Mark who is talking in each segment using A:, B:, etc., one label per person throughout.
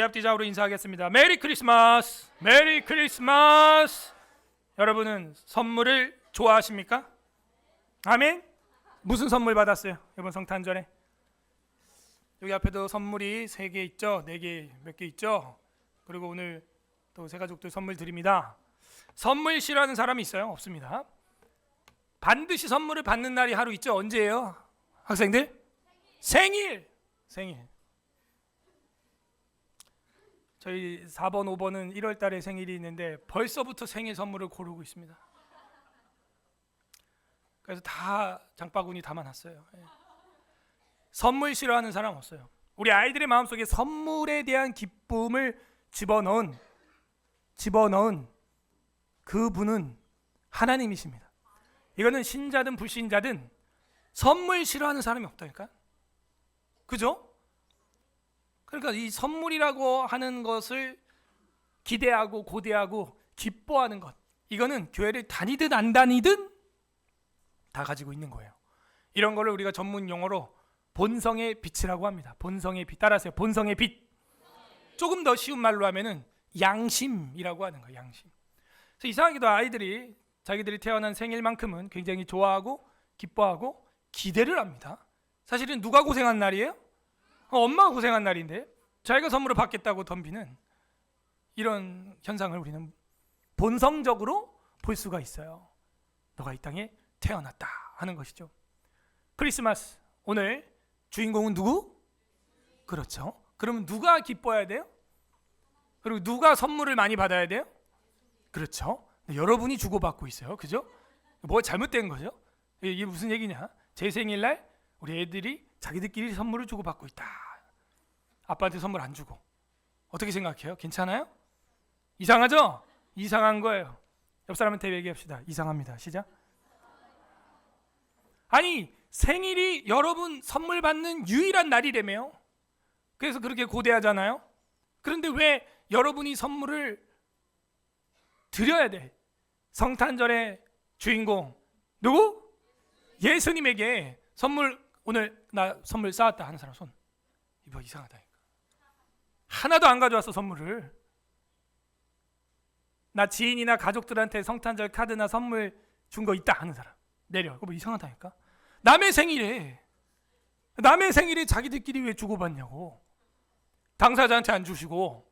A: 우리 앞뒤 좌우로 인사하겠습니다. 메리 크리스마스! 메리 크리스마스! 여러분은 선물을 좋아하십니까? 아멘? 무슨 선물 받았어요? 이번 성탄절에? 여기 앞에도 선물이 3개 있죠? 4개, 몇 개 있죠? 그리고 오늘 또 새 가족들 선물 드립니다. 선물 싫어하는 사람이 있어요? 없습니다. 반드시 선물을 받는 날이 하루 있죠? 언제예요? 학생들? 생일! 저희 4번, 5번은 1월 달에 생일이 있는데 벌써부터 생일 선물을 고르고 있습니다. 그래서 다 장바구니 담아놨어요. 선물 싫어하는 사람 없어요. 우리 아이들의 마음속에 선물에 대한 기쁨을 집어넣은 그분은 하나님이십니다. 이거는 신자든 불신자든 선물 싫어하는 사람이 없다니까. 그죠? 그러니까 이 선물이라고 하는 것을 기대하고 고대하고 기뻐하는 것, 이거는 교회를 다니든 안 다니든 다 가지고 있는 거예요. 이런 거를 우리가 전문 용어로 본성의 빛이라고 합니다. 본성의 빛, 따라하세요. 본성의 빛. 조금 더 쉬운 말로 하면은 양심이라고 하는 거예요. 양심. 그래서 이상하게도 아이들이 자기들이 태어난 생일만큼은 굉장히 좋아하고 기뻐하고 기대를 합니다. 사실은 누가 고생한 날이에요? 엄마가 고생한 날인데 자기가 선물을 받겠다고 덤비는 이런 현상을 우리는 본성적으로 볼 수가 있어요. 너가 이 땅에 태어났다 하는 것이죠. 크리스마스, 오늘 주인공은 누구? 그렇죠. 그러면 누가 기뻐해야 돼요? 그리고 누가 선물을 많이 받아야 돼요? 그렇죠. 여러분이 주고받고 있어요. 그죠? 뭐 잘못된 거죠? 이게 무슨 얘기냐? 제 생일날 우리 애들이 자기들끼리 선물을 주고받고 있다. 아빠한테 선물 안 주고. 어떻게 생각해요? 괜찮아요? 이상하죠? 이상한 거예요. 옆 사람한테 얘기합시다. 이상합니다. 시작. 아니, 생일이 여러분 선물 받는 유일한 날이라며요. 그래서 그렇게 고대하잖아요. 그런데 왜 여러분이 선물을 드려야 돼? 성탄절의 주인공 누구? 예수님에게 선물, 오늘 나 선물 쌓았다 하는 사람 손. 이거 이상하다니까. 하나도 안 가져왔어 선물을. 나 지인이나 가족들한테 성탄절 카드나 선물 준 거 있다 하는 사람 내려. 그거 뭐 이상하다니까. 남의 생일에 자기들끼리 왜 주고받냐고. 당사자한테 안 주시고.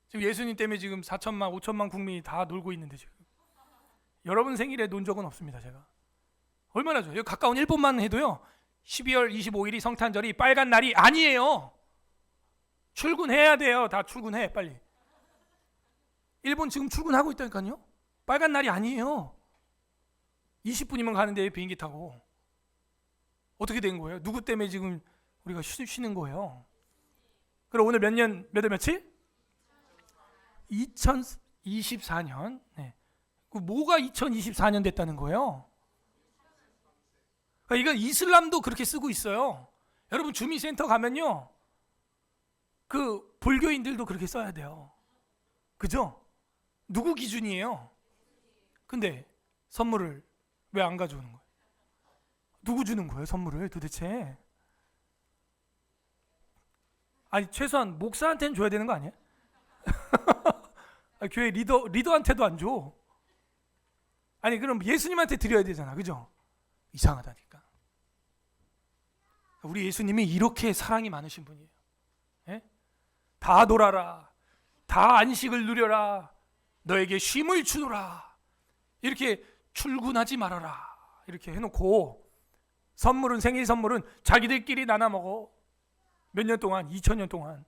A: 지금 예수님 때문에 지금 4천만 5천만 국민이 다 놀고 있는데 지금 여러분 생일에 논 적은 없습니다. 제가 얼마나 좋아요. 여기 가까운 일본만 해도요 12월 25일이 성탄절이 빨간 날이 아니에요. 출근해야 돼요. 다 출근해 빨리. 일본 지금 출근하고 있다니까요. 빨간 날이 아니에요. 20분이면 가는데 비행기 타고. 어떻게 된 거예요? 누구 때문에 지금 우리가 쉬는 거예요? 그럼 오늘 몇 월 며칠? 2024년. 네. 뭐가 2024년 됐다는 거예요? 그러니까 이건 이슬람도 그렇게 쓰고 있어요. 여러분 주미센터 가면요, 그 불교인들도 그렇게 써야 돼요. 그죠? 누구 기준이에요? 근데 선물을 왜 안 가져오는 거예요? 누구 주는 거예요 선물을 도대체? 아니 최소한 목사한테는 줘야 되는 거 아니에요? 교회 리더한테도 안 줘. 아니 그럼 예수님한테 드려야 되잖아. 그죠? 이상하다니까. 우리 예수님이 이렇게 사랑이 많으신 분이에요. 예? 다 놀아라, 다 안식을 누려라, 너에게 쉼을 주노라, 이렇게 출근하지 말아라 이렇게 해놓고 선물은, 생일 선물은 자기들끼리 나눠 먹어. 몇 년 동안? 2000년 동안.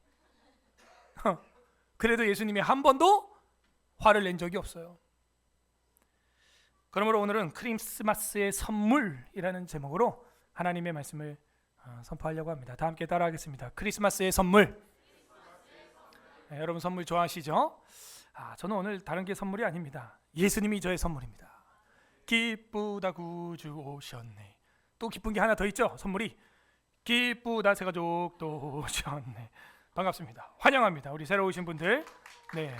A: 그래도 예수님이 한 번도 화를 낸 적이 없어요. 그러므로 오늘은 크리스마스의 선물이라는 제목으로 하나님의 말씀을 선포하려고 합니다. 다 함께 따라하겠습니다. 크리스마스의 선물. 네, 여러분 선물 좋아하시죠? 저는 오늘 다른 게 선물이 아닙니다. 예수님이 저의 선물입니다. 기쁘다 구주 오셨네. 또 기쁜 게 하나 더 있죠. 선물이 기쁘다 새가족도 오셨네. 반갑습니다. 환영합니다. 우리 새로 오신 분들. 네,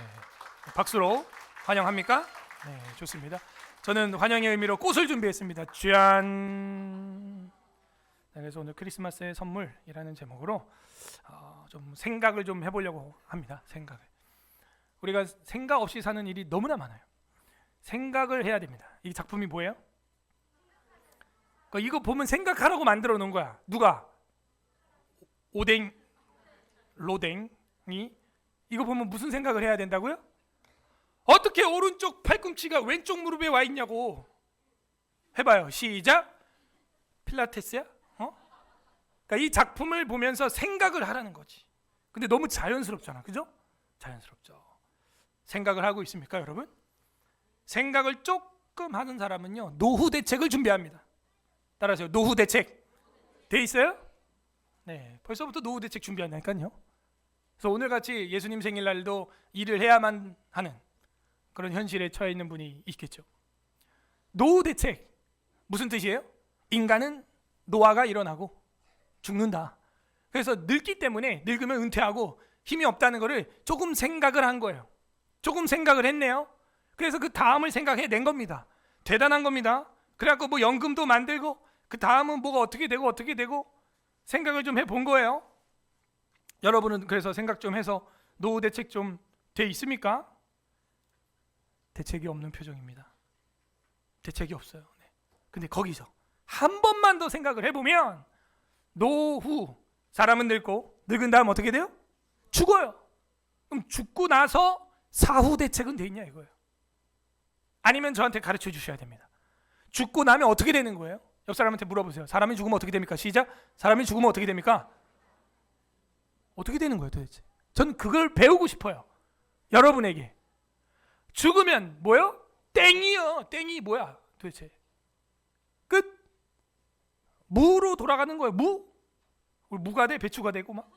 A: 박수로 환영합니까? 네, 좋습니다. 저는 환영의 의미로 꽃을 준비했습니다. 짠. 그래서 오늘 크리스마스의 선물이라는 제목으로 좀 생각을 좀 해보려고 합니다. 생각을. 우리가 생각 없이 사는 일이 너무나 많아요. 생각을 해야 됩니다. 이 작품이 뭐예요? 이거 보면 생각하라고 만들어 놓은 거야. 누가? 오뎅, 로댕이 이거 보면 무슨 생각을 해야 된다고요? 어떻게 오른쪽 팔꿈치가 왼쪽 무릎에 와 있냐고. 해봐요. 시작. 필라테스야? 그러니까 이 작품을 보면서 생각을 하라는 거지. 근데 너무 자연스럽잖아, 그죠? 자연스럽죠. 생각을 하고 있습니까, 여러분? 생각을 조금 하는 사람은요, 노후 대책을 준비합니다. 따라하세요. 노후 대책. 돼 있어요? 네, 벌써부터 노후 대책 준비한다니까요. 그래서 오늘 같이 예수님 생일날도 일을 해야만 하는 그런 현실에 처해 있는 분이 있겠죠. 노후 대책 무슨 뜻이에요? 인간은 노화가 일어나고 죽는다. 그래서 늙기 때문에 늙으면 은퇴하고 힘이 없다는 것을 조금 생각을 한 거예요. 조금 생각을 했네요. 그래서 그 다음을 생각해낸 겁니다. 대단한 겁니다. 그래갖고 뭐 연금도 만들고 그 다음은 뭐가 어떻게 되고 생각을 좀 해본 거예요. 여러분은 그래서 생각 좀 해서 노후 대책 좀 돼 있습니까? 대책이 없는 표정입니다. 대책이 없어요. 네. 근데 거기서 한 번만 더 생각을 해보면 노후, 사람은 늙고 늙은 다음 어떻게 돼요? 죽어요. 그럼 죽고 나서 사후 대책은 돼 있냐 이거예요. 아니면 저한테 가르쳐 주셔야 됩니다. 죽고 나면 어떻게 되는 거예요? 옆 사람한테 물어보세요. 사람이 죽으면 어떻게 됩니까? 시작. 사람이 죽으면 어떻게 됩니까? 어떻게 되는 거예요 도대체? 전 그걸 배우고 싶어요. 여러분에게. 죽으면 뭐요? 땡이요. 땡이 뭐야 도대체? 끝. 무로 돌아가는 거예요. 무? 무가 돼? 배추가 되고 막.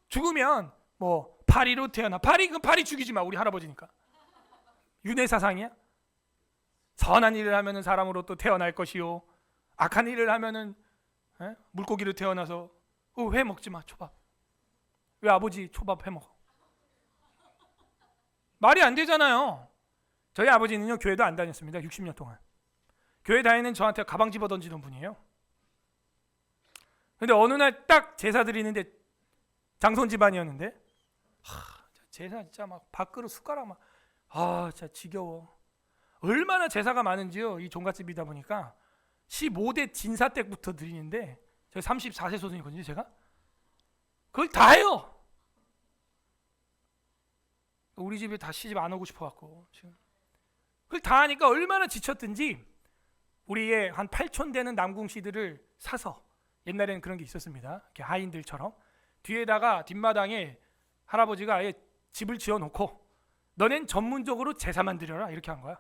A: 죽으면 뭐 파리로 태어나. 파리 죽이지 마. 우리 할아버지니까. 윤회사상이야? 선한 일을 하면은 사람으로 또 태어날 것이요. 악한 일을 하면은 물고기로 태어나서 회 먹지 마. 초밥. 왜 아버지 초밥 해 먹어? 말이 안 되잖아요. 저희 아버지는요 교회도 안 다녔습니다. 60년 동안. 교회 다니는 저한테 가방 집어 던지던 분이에요. 근데 어느 날 딱 제사 드리는데 장손 집안이었는데 제사 진짜 막 밥그릇 숟가락 막 진짜 지겨워. 얼마나 제사가 많은지요. 이 종갓집이다 보니까 15대 진사 때부터 드리는데 제가 34세 소년이거든요. 제가 그걸 다 해요. 우리 집에 다 시집 안 오고 싶어갖고 지금 그걸 다 하니까 얼마나 지쳤든지 우리의 한 8촌 되는 남궁씨들을 사서 옛날에는 그런 게 있었습니다. 이렇게 하인들처럼 뒤에다가 뒷마당에 할아버지가 아예 집을 지어놓고 너넨 전문적으로 제사만 드려라 이렇게 한 거야.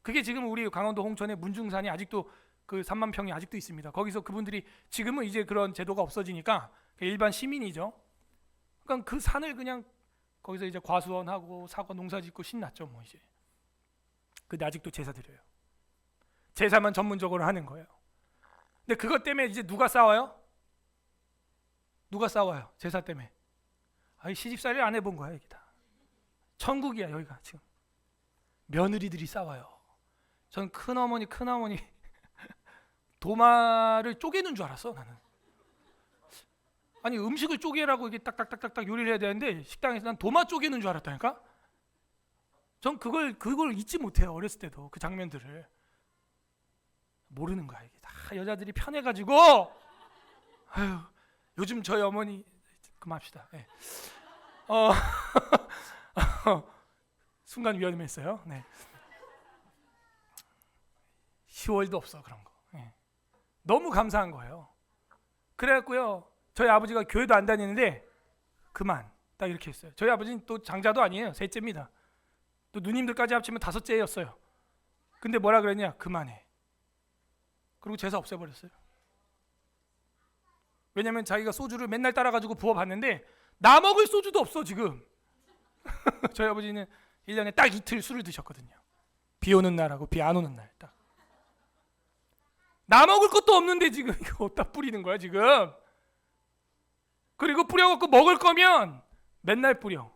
A: 그게 지금 우리 강원도 홍천의 문중산이 아직도 그 3만 평이 아직도 있습니다. 거기서 그분들이 지금은 이제 그런 제도가 없어지니까 일반 시민이죠. 그러니까 그 산을 그냥 거기서 이제 과수원하고 사과 농사짓고 신났죠 뭐 이제. 근데 아직도 제사 드려요. 제사만 전문적으로 하는 거예요. 근데 그것 때문에 이제 누가 싸워요? 누가 싸워요? 제사 때문에. 시집살이를 안 해본 거야 여기 다. 천국이야 여기가 지금. 며느리들이 싸워요. 전 큰어머니 도마를 쪼개는 줄 알았어 나는. 아니 음식을 쪼개라고 이게 딱딱딱딱 요리를 해야 되는데 식당에서 난 도마 쪼개는 줄 알았다니까. 전 그걸 잊지 못해요. 어렸을 때도 그 장면들을 모르는 거야. 이게 다 여자들이 편해가지고. 아유, 요즘 저희 어머니 그만합시다. 네. 순간 위험했어요. 네. 10월도 없어 그런 거. 네. 너무 감사한 거예요. 그래갖고요. 저희 아버지가 교회도 안 다니는데 그만 딱 이렇게 했어요. 저희 아버지는 또 장자도 아니에요. 셋째입니다. 또 누님들까지 합치면 5째였어요. 근데 뭐라 그랬냐? 그만해. 그리고 제사 없애버렸어요. 왜냐면 자기가 소주를 맨날 따라가지고 부어봤는데 나 먹을 소주도 없어 지금. 저희 아버지는 1년에 딱 이틀 술을 드셨거든요. 비 오는 날하고 비 안 오는 날 딱. 나 먹을 것도 없는데 지금 이거 어디다 뿌리는 거야 지금. 그리고 뿌려갖고 먹을 거면 맨날 뿌려.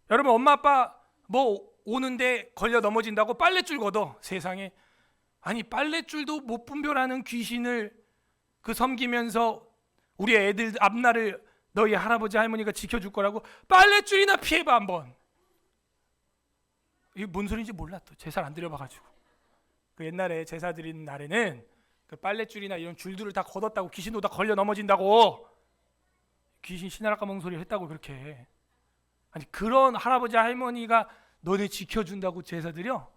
A: 여러분 엄마 아빠 뭐 오는데 걸려 넘어진다고 빨랫줄 걷어. 세상에. 아니 빨랫줄도 못 분별하는 귀신을 그 섬기면서 우리 애들 앞날을 너희 할아버지 할머니가 지켜줄 거라고 빨랫줄이나 피해봐 한번. 이게 뭔 소리인지 몰라. 또 제사를 안 드려봐가지고. 그 옛날에 제사 드리는 날에는 그 빨랫줄이나 이런 줄들을 다 걷었다고 귀신도 다 걸려 넘어진다고, 귀신 신나라 까먹는 소리를 했다고 그렇게. 아니 그런 할아버지 할머니가 너네 지켜준다고 제사 드려?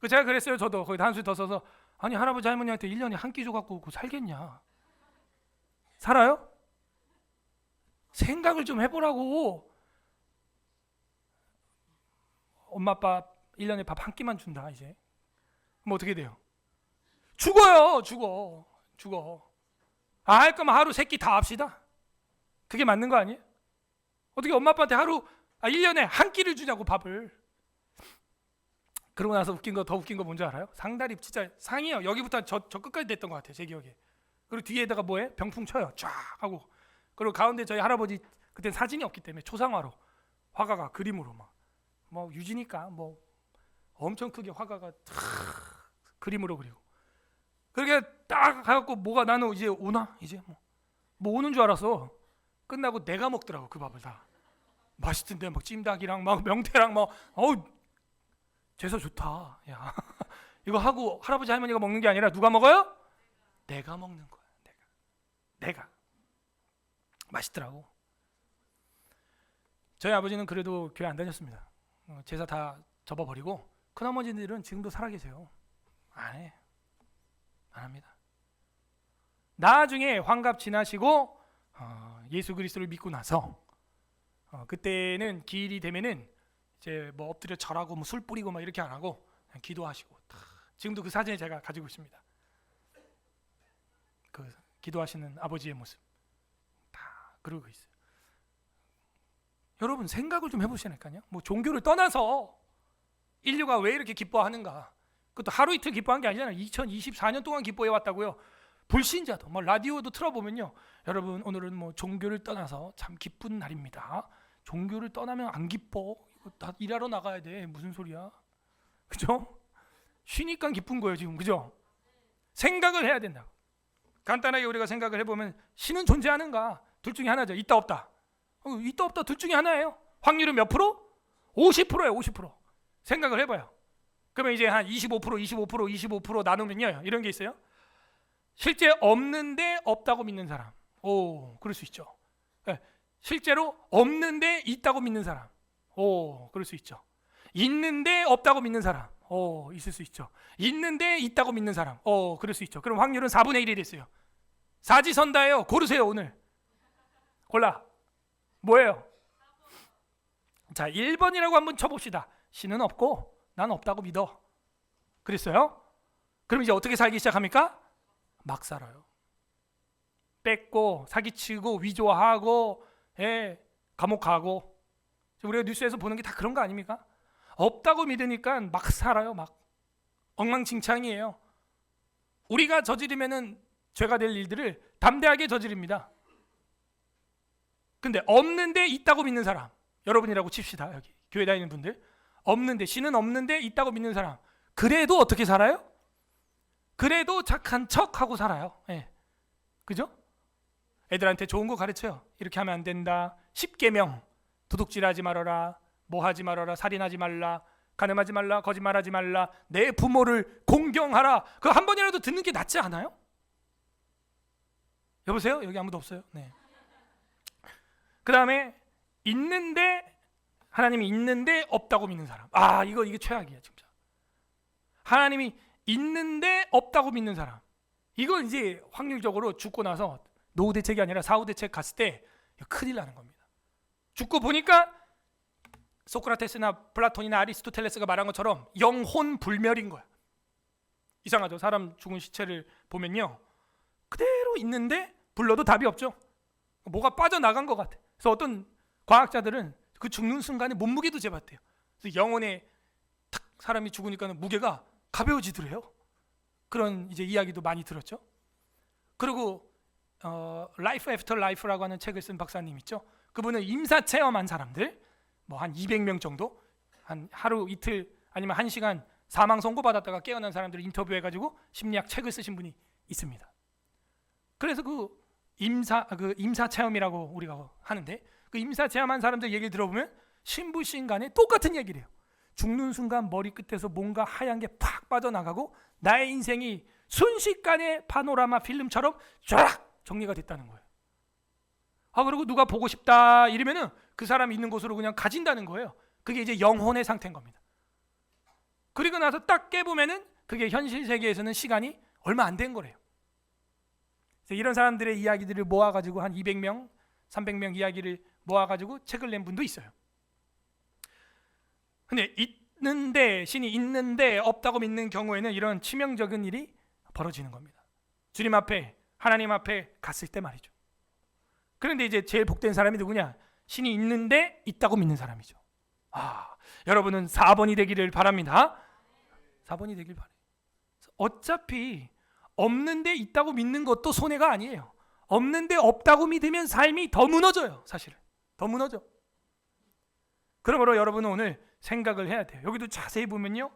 A: 그 제가 그랬어요. 저도 거기다 한술 더 써서, 아니 할아버지 할머니한테 1년에 한 끼 줘갖고 살겠냐? 살아요? 생각을 좀 해보라고. 엄마 아빠 1년에 밥 한 끼만 준다 이제. 그럼 어떻게 돼요? 죽어요. 죽어. 할 거면 하루 3끼 다 합시다. 그게 맞는 거 아니에요? 어떻게 엄마 아빠한테 1년에 한 끼를 주냐고 밥을. 그러고 나서 더 웃긴 거 뭔지 알아요? 상다리 진짜 상이에요. 여기부터 저 끝까지 됐던 것 같아요 제 기억에. 그리고 뒤에다가 뭐해? 병풍 쳐요 쫙 하고. 그리고 가운데 저희 할아버지 그때 사진이 없기 때문에 초상화로 화가가 그림으로 뭐 유지니까 뭐 엄청 크게 화가가 그림으로 그리고. 그렇게 딱 해갖고 뭐가 나는 이제 오나? 이제 뭐 오는 줄 알았어. 끝나고 내가 먹더라고 그 밥을 다. 맛있던데 막 찜닭이랑 막 명태랑 막 어우 제사 좋다. 야 이거 하고 할아버지 할머니가 먹는 게 아니라 누가 먹어요? 내가 먹는 거야. 내가 맛있더라고. 저희 아버지는 그래도 교회 안 다녔습니다. 제사 다 접어버리고. 큰아버지들은 지금도 살아계세요. 안 합니다. 나중에 환갑 지나시고 예수 그리스도를 믿고 나서 그때는 기일이 되면은 이제 뭐 엎드려 절하고 뭐 술 뿌리고 막 이렇게 안 하고 그냥 기도하시고. 지금도 그 사진을 제가 가지고 있습니다. 그 기도하시는 아버지의 모습 다 그러고 있어요. 여러분 생각을 좀 해보시라니까요. 뭐 종교를 떠나서 인류가 왜 이렇게 기뻐하는가? 그것도 하루 이틀 기뻐한 게 아니잖아요. 2024년 동안 기뻐해 왔다고요. 불신자도 뭐 라디오도 틀어보면요, 여러분 오늘은 뭐 종교를 떠나서 참 기쁜 날입니다. 종교를 떠나면 안 기뻐. 이거 다 일하러 나가야 돼. 무슨 소리야? 그죠? 쉬니까 기쁜 거예요 지금. 그죠? 생각을 해야 된다. 간단하게 우리가 생각을 해보면 신은 존재하는가? 둘 중에 하나죠. 있다 없다. 있다 없다 둘 중에 하나예요. 확률은 몇 프로? 50%예요. 50%. 생각을 해봐요. 그러면 이제 한 25% 나누면요, 이런 게 있어요. 실제 없는데 없다고 믿는 사람. 오, 그럴 수 있죠. 실제로 없는데 있다고 믿는 사람. 오, 그럴 수 있죠. 있는데 없다고 믿는 사람. 오, 있을 수 있죠. 있는데 있다고 믿는 사람. 오, 그럴 수 있죠. 그럼 확률은 4분의 1이 됐어요. 사지선다예요. 고르세요. 오늘 골라. 뭐예요? 자, 1번이라고 한번 쳐봅시다. 신은 없고 난 없다고 믿어. 그랬어요? 그럼 이제 어떻게 살기 시작합니까? 막 살아요. 뺏고 사기치고 위조하고 감옥 가고. 우리가 뉴스에서 보는 게 다 그런 거 아닙니까? 없다고 믿으니까 막 살아요. 막 엉망진창이에요. 우리가 저지르면은 죄가 될 일들을 담대하게 저지릅니다. 근데 없는데 있다고 믿는 사람, 여러분이라고 칩시다. 여기 교회 다니는 분들, 없는데, 신은 없는데 있다고 믿는 사람, 그래도 어떻게 살아요? 그래도 착한 척하고 살아요. 그죠? 애들한테 좋은 거 가르쳐요. 이렇게 하면 안 된다. 10계명, 도둑질하지 말아라, 뭐 하지 말아라, 살인하지 말라, 간음하지 말라, 거짓말하지 말라, 내 부모를 공경하라. 그거 한 번이라도 듣는 게 낫지 않아요? 여보세요? 여기 아무도 없어요? 네. 그 다음에 있는데, 하나님이 있는데 없다고 믿는 사람. 이게 최악이야 진짜. 하나님이 있는데 없다고 믿는 사람. 이건 이제 확률적으로 죽고 나서 노후 대책이 아니라 사후 대책 갔을 때 큰일 나는 겁니다. 죽고 보니까 소크라테스나 플라톤이나 아리스토텔레스가 말한 것처럼 영혼 불멸인 거야. 이상하죠? 사람 죽은 시체를 보면요, 그대로 있는데 불러도 답이 없죠. 뭐가 빠져나간 것 같아. 그래서 어떤 과학자들은 그 죽는 순간에 몸무게도 재봤대요. 그래서 영혼에 탁 사람이 죽으니까는 무게가 가벼워지더래요. 그런 이제 이야기도 많이 들었죠. 그리고 라이프 애프터 라이프라고 하는 책을 쓴 박사님 있죠. 그분은 임사 체험한 사람들 뭐 한 200명 정도, 한 하루 이틀 아니면 1시간 사망 선고 받았다가 깨어난 사람들을 인터뷰해가지고 심리학 책을 쓰신 분이 있습니다. 그래서 그 임사 체험이라고 우리가 하는데, 그 임사 체험한 사람들 얘기를 들어보면 신부신 간에 똑같은 얘기를 해요. 죽는 순간 머리 끝에서 뭔가 하얀 게 팍 빠져나가고 나의 인생이 순식간에 파노라마 필름처럼 쫙 정리가 됐다는 거예요. 그리고 누가 보고 싶다 이러면은 그 사람 있는 곳으로 그냥 가진다는 거예요. 그게 이제 영혼의 상태인 겁니다. 그리고 나서 딱 깨보면은 그게 현실 세계에서는 시간이 얼마 안 된 거래요. 이런 사람들의 이야기들을 모아가지고 한 200명, 300명 이야기를 모아가지고 책을 낸 분도 있어요. 근데 신이 있는데 없다고 믿는 경우에는 이런 치명적인 일이 벌어지는 겁니다. 주님 앞에, 하나님 앞에 갔을 때 말이죠. 그런데 이제 제일 복된 사람이 누구냐? 신이 있는데 있다고 믿는 사람이죠. 여러분은 4번이 되기를 바랍니다. 4번이 되길 바래요. 어차피 없는데 있다고 믿는 것도 손해가 아니에요. 없는데 없다고 믿으면 삶이 더 무너져요. 사실은 더 무너져. 그러므로 여러분은 오늘 생각을 해야 돼요. 여기도 자세히 보면요,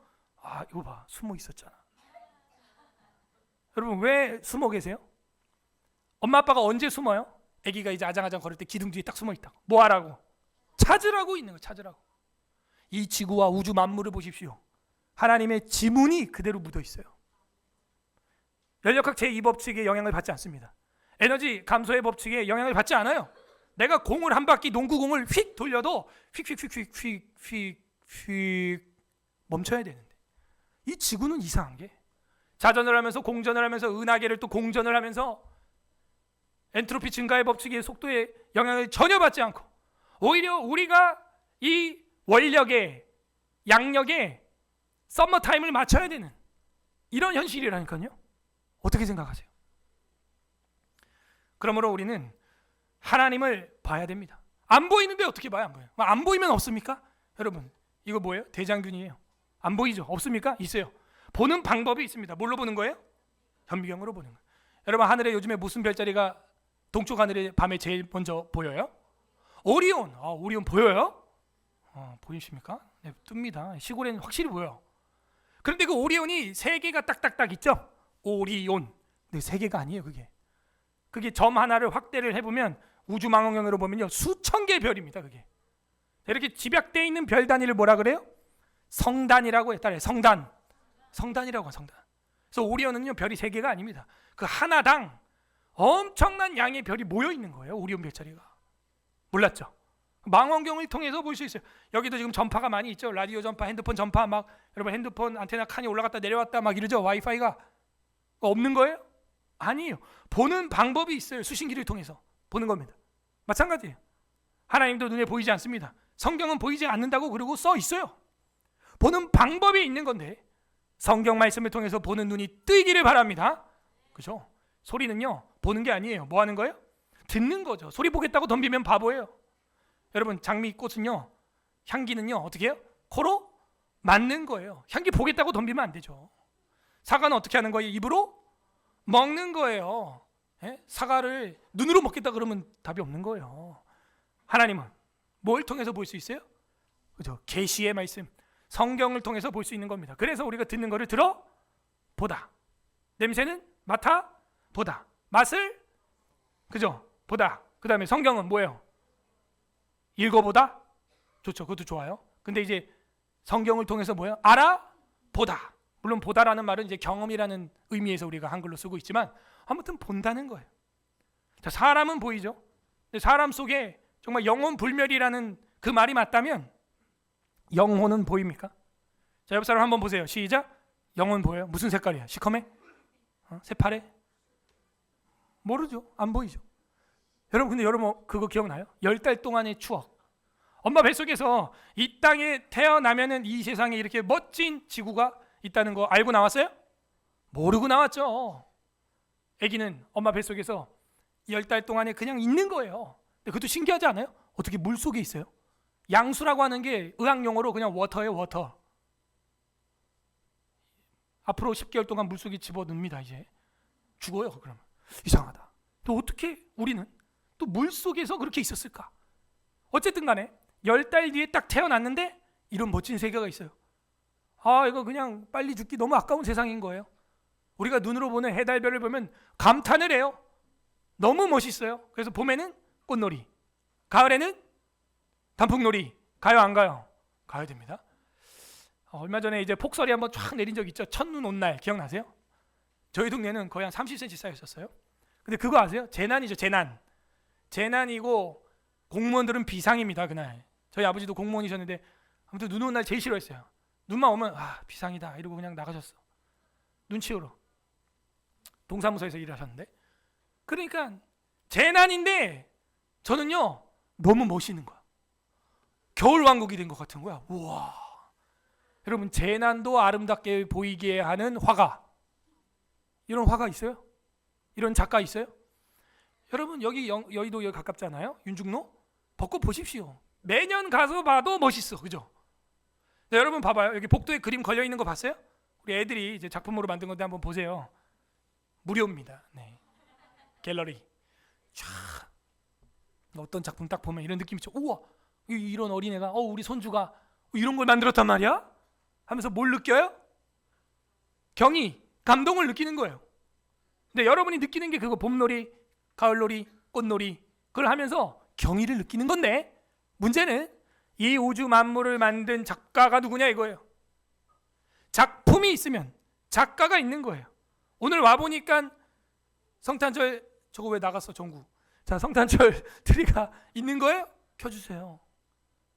A: 이거 봐, 숨어 있었잖아. 여러분 왜 숨어 계세요? 엄마 아빠가 언제 숨어요? 아기가 이제 아장아장 걸을 때 기둥 뒤에 딱 숨어 있다고. 뭐 하라고? 찾으라고 있는 거예요. 찾으라고. 이 지구와 우주 만물을 보십시오. 하나님의 지문이 그대로 묻어 있어요. 연력학 제2법칙에 영향을 받지 않습니다. 에너지 감소의 법칙에 영향을 받지 않아요. 내가 공을 한 바퀴, 농구공을 휙 돌려도 휙휙휙휙휙휙 멈춰야 되는데, 이 지구는 이상한 게 자전을 하면서 공전을 하면서 은하계를 또 공전을 하면서 엔트로피 증가의 법칙의 속도에 영향을 전혀 받지 않고 오히려 우리가 이 원력에 양력에 썸머타임을 맞춰야 되는 이런 현실이라니까요. 어떻게 생각하세요? 그러므로 우리는 하나님을 봐야 됩니다. 안 보이는데 어떻게 봐요? 안 보여요. 안 보이면 없습니까? 여러분 이거 뭐예요? 대장균이에요. 안 보이죠? 없습니까? 있어요. 보는 방법이 있습니다. 뭘로 보는 거예요? 현미경으로 보는 거예요. 여러분 하늘에 요즘에 무슨 별자리가 동쪽 하늘에 밤에 제일 먼저 보여요? 오리온. 오리온 보여요? 보이십니까? 네, 뜹니다. 시골에는 확실히 보여요. 그런데 그 오리온이 3개가 딱딱딱 있죠? 오리온. 근데 3개가 아니에요. 그게 점 하나를 확대를 해보면 우주망원경으로 보면요, 수천 개의 별입니다. 그게 이렇게 집약되어 있는 별 단위를 뭐라 그래요? 성단이라고 했다래. 성단이라고. 성단. 그래서 오리온은요 별이 3개가 아닙니다. 그 하나당 엄청난 양의 별이 모여 있는 거예요. 오리온 별자리가. 몰랐죠? 망원경을 통해서 볼 수 있어요. 여기도 지금 전파가 많이 있죠. 라디오 전파, 핸드폰 전파, 막 여러분 핸드폰 안테나 칸이 올라갔다 내려왔다 막 이러죠. 와이파이가 없는 거예요? 아니에요. 보는 방법이 있어요. 수신기를 통해서 보는 겁니다. 마찬가지예요. 하나님도 눈에 보이지 않습니다. 성경은 보이지 않는다고 그러고 써 있어요. 보는 방법이 있는 건데 성경 말씀을 통해서 보는 눈이 뜨기를 바랍니다. 그죠? 소리는요 보는 게 아니에요. 뭐 하는 거예요? 듣는 거죠. 소리 보겠다고 덤비면 바보예요. 여러분 장미꽃은요 향기는요 어떻게 해요? 코로 맡는 거예요. 향기 보겠다고 덤비면 안 되죠. 사과는 어떻게 하는 거예요? 입으로 먹는 거예요. 사과를 눈으로 먹겠다 그러면 답이 없는 거예요. 하나님은 뭘 통해서 볼 수 있어요? 그죠? 계시의 말씀, 성경을 통해서 볼 수 있는 겁니다. 그래서 우리가 듣는 거를 들어 보다, 냄새는 맡아 보다, 맛을 그죠? 보다. 그 다음에 성경은 뭐예요? 읽어보다. 좋죠. 그것도 좋아요. 근데 이제 성경을 통해서 뭐예요? 알아보다. 물론 보다라는 말은 이제 경험이라는 의미에서 우리가 한글로 쓰고 있지만 아무튼 본다는 거예요. 자, 사람은 보이죠. 근데 사람 속에 정말 영혼 불멸이라는 그 말이 맞다면 영혼은 보입니까? 자, 옆 사람 한번 보세요. 시작. 영혼 보여요? 무슨 색깔이야? 시커매? 새파래? 모르죠. 안 보이죠. 여러분 근데 여러분 그거 기억나요? 10달 동안의 추억. 엄마 뱃속에서 이 땅에 태어나면은 이 세상에 이렇게 멋진 지구가 있다는 거 알고 나왔어요? 모르고 나왔죠. 아기는 엄마 뱃속에서 10달 동안에 그냥 있는 거예요. 근데 그것도 신기하지 않아요? 어떻게 물 속에 있어요? 양수라고 하는 게 의학 용어로 그냥 워터예요. 워터. 앞으로 10개월 동안 물 속에 집어넣습니다. 이제 죽어요. 그러면 이상하다. 또 어떻게 우리는 또 물 속에서 그렇게 있었을까? 어쨌든 간에 10달 뒤에 딱 태어났는데 이런 멋진 세계가 있어요. 이거 그냥 빨리 죽기 너무 아까운 세상인 거예요. 우리가 눈으로 보는 해달별을 보면 감탄을 해요. 너무 멋있어요. 그래서 봄에는 꽃놀이, 가을에는 단풍놀이. 가요 안 가요? 가야 됩니다. 얼마 전에 이제 폭설이 한번 쫙 내린 적 있죠. 첫눈 온 날 기억나세요? 저희 동네는 거의 한 30cm 쌓였었어요. 근데 그거 아세요? 재난이죠. 재난이고 공무원들은 비상입니다. 그날 저희 아버지도 공무원이셨는데 아무튼 눈 오는 날 제일 싫어했어요. 눈만 오면 비상이다 이러고 그냥 나가셨어. 눈치우러. 동사무소에서 일하셨는데. 그러니까 재난인데 저는요 너무 멋있는 거야. 겨울왕국이 된 것 같은 거야. 우와. 여러분, 재난도 아름답게 보이게 하는 화가, 이런 화가 있어요? 이런 작가 있어요? 여러분, 여기 여의도 여기 가깝잖아요. 윤중로 벚꽃 보십시오. 매년 가서 봐도 멋있어. 그죠? 네, 여러분 봐봐요. 여기 복도에 그림 걸려 있는 거 봤어요? 우리 애들이 이제 작품으로 만든 건데 한번 보세요. 무료입니다. 네. 갤러리. 쫙. 어떤 작품 딱 보면 이런 느낌이 있죠. 우와, 이런 어린애가 우리 손주가 이런 걸 만들었단 말이야? 하면서 뭘 느껴요? 경의, 감동을 느끼는 거예요. 근데 여러분이 느끼는 게 그거 봄놀이, 가을놀이, 꽃놀이, 그걸 하면서 경의를 느끼는 건데, 문제는 이 우주 만물을 만든 작가가 누구냐 이거예요. 작품이 있으면 작가가 있는 거예요. 오늘 와보니까 성탄절, 저거 왜 나갔어 정구? 자, 성탄절 트리가 있는 거예요? 켜주세요.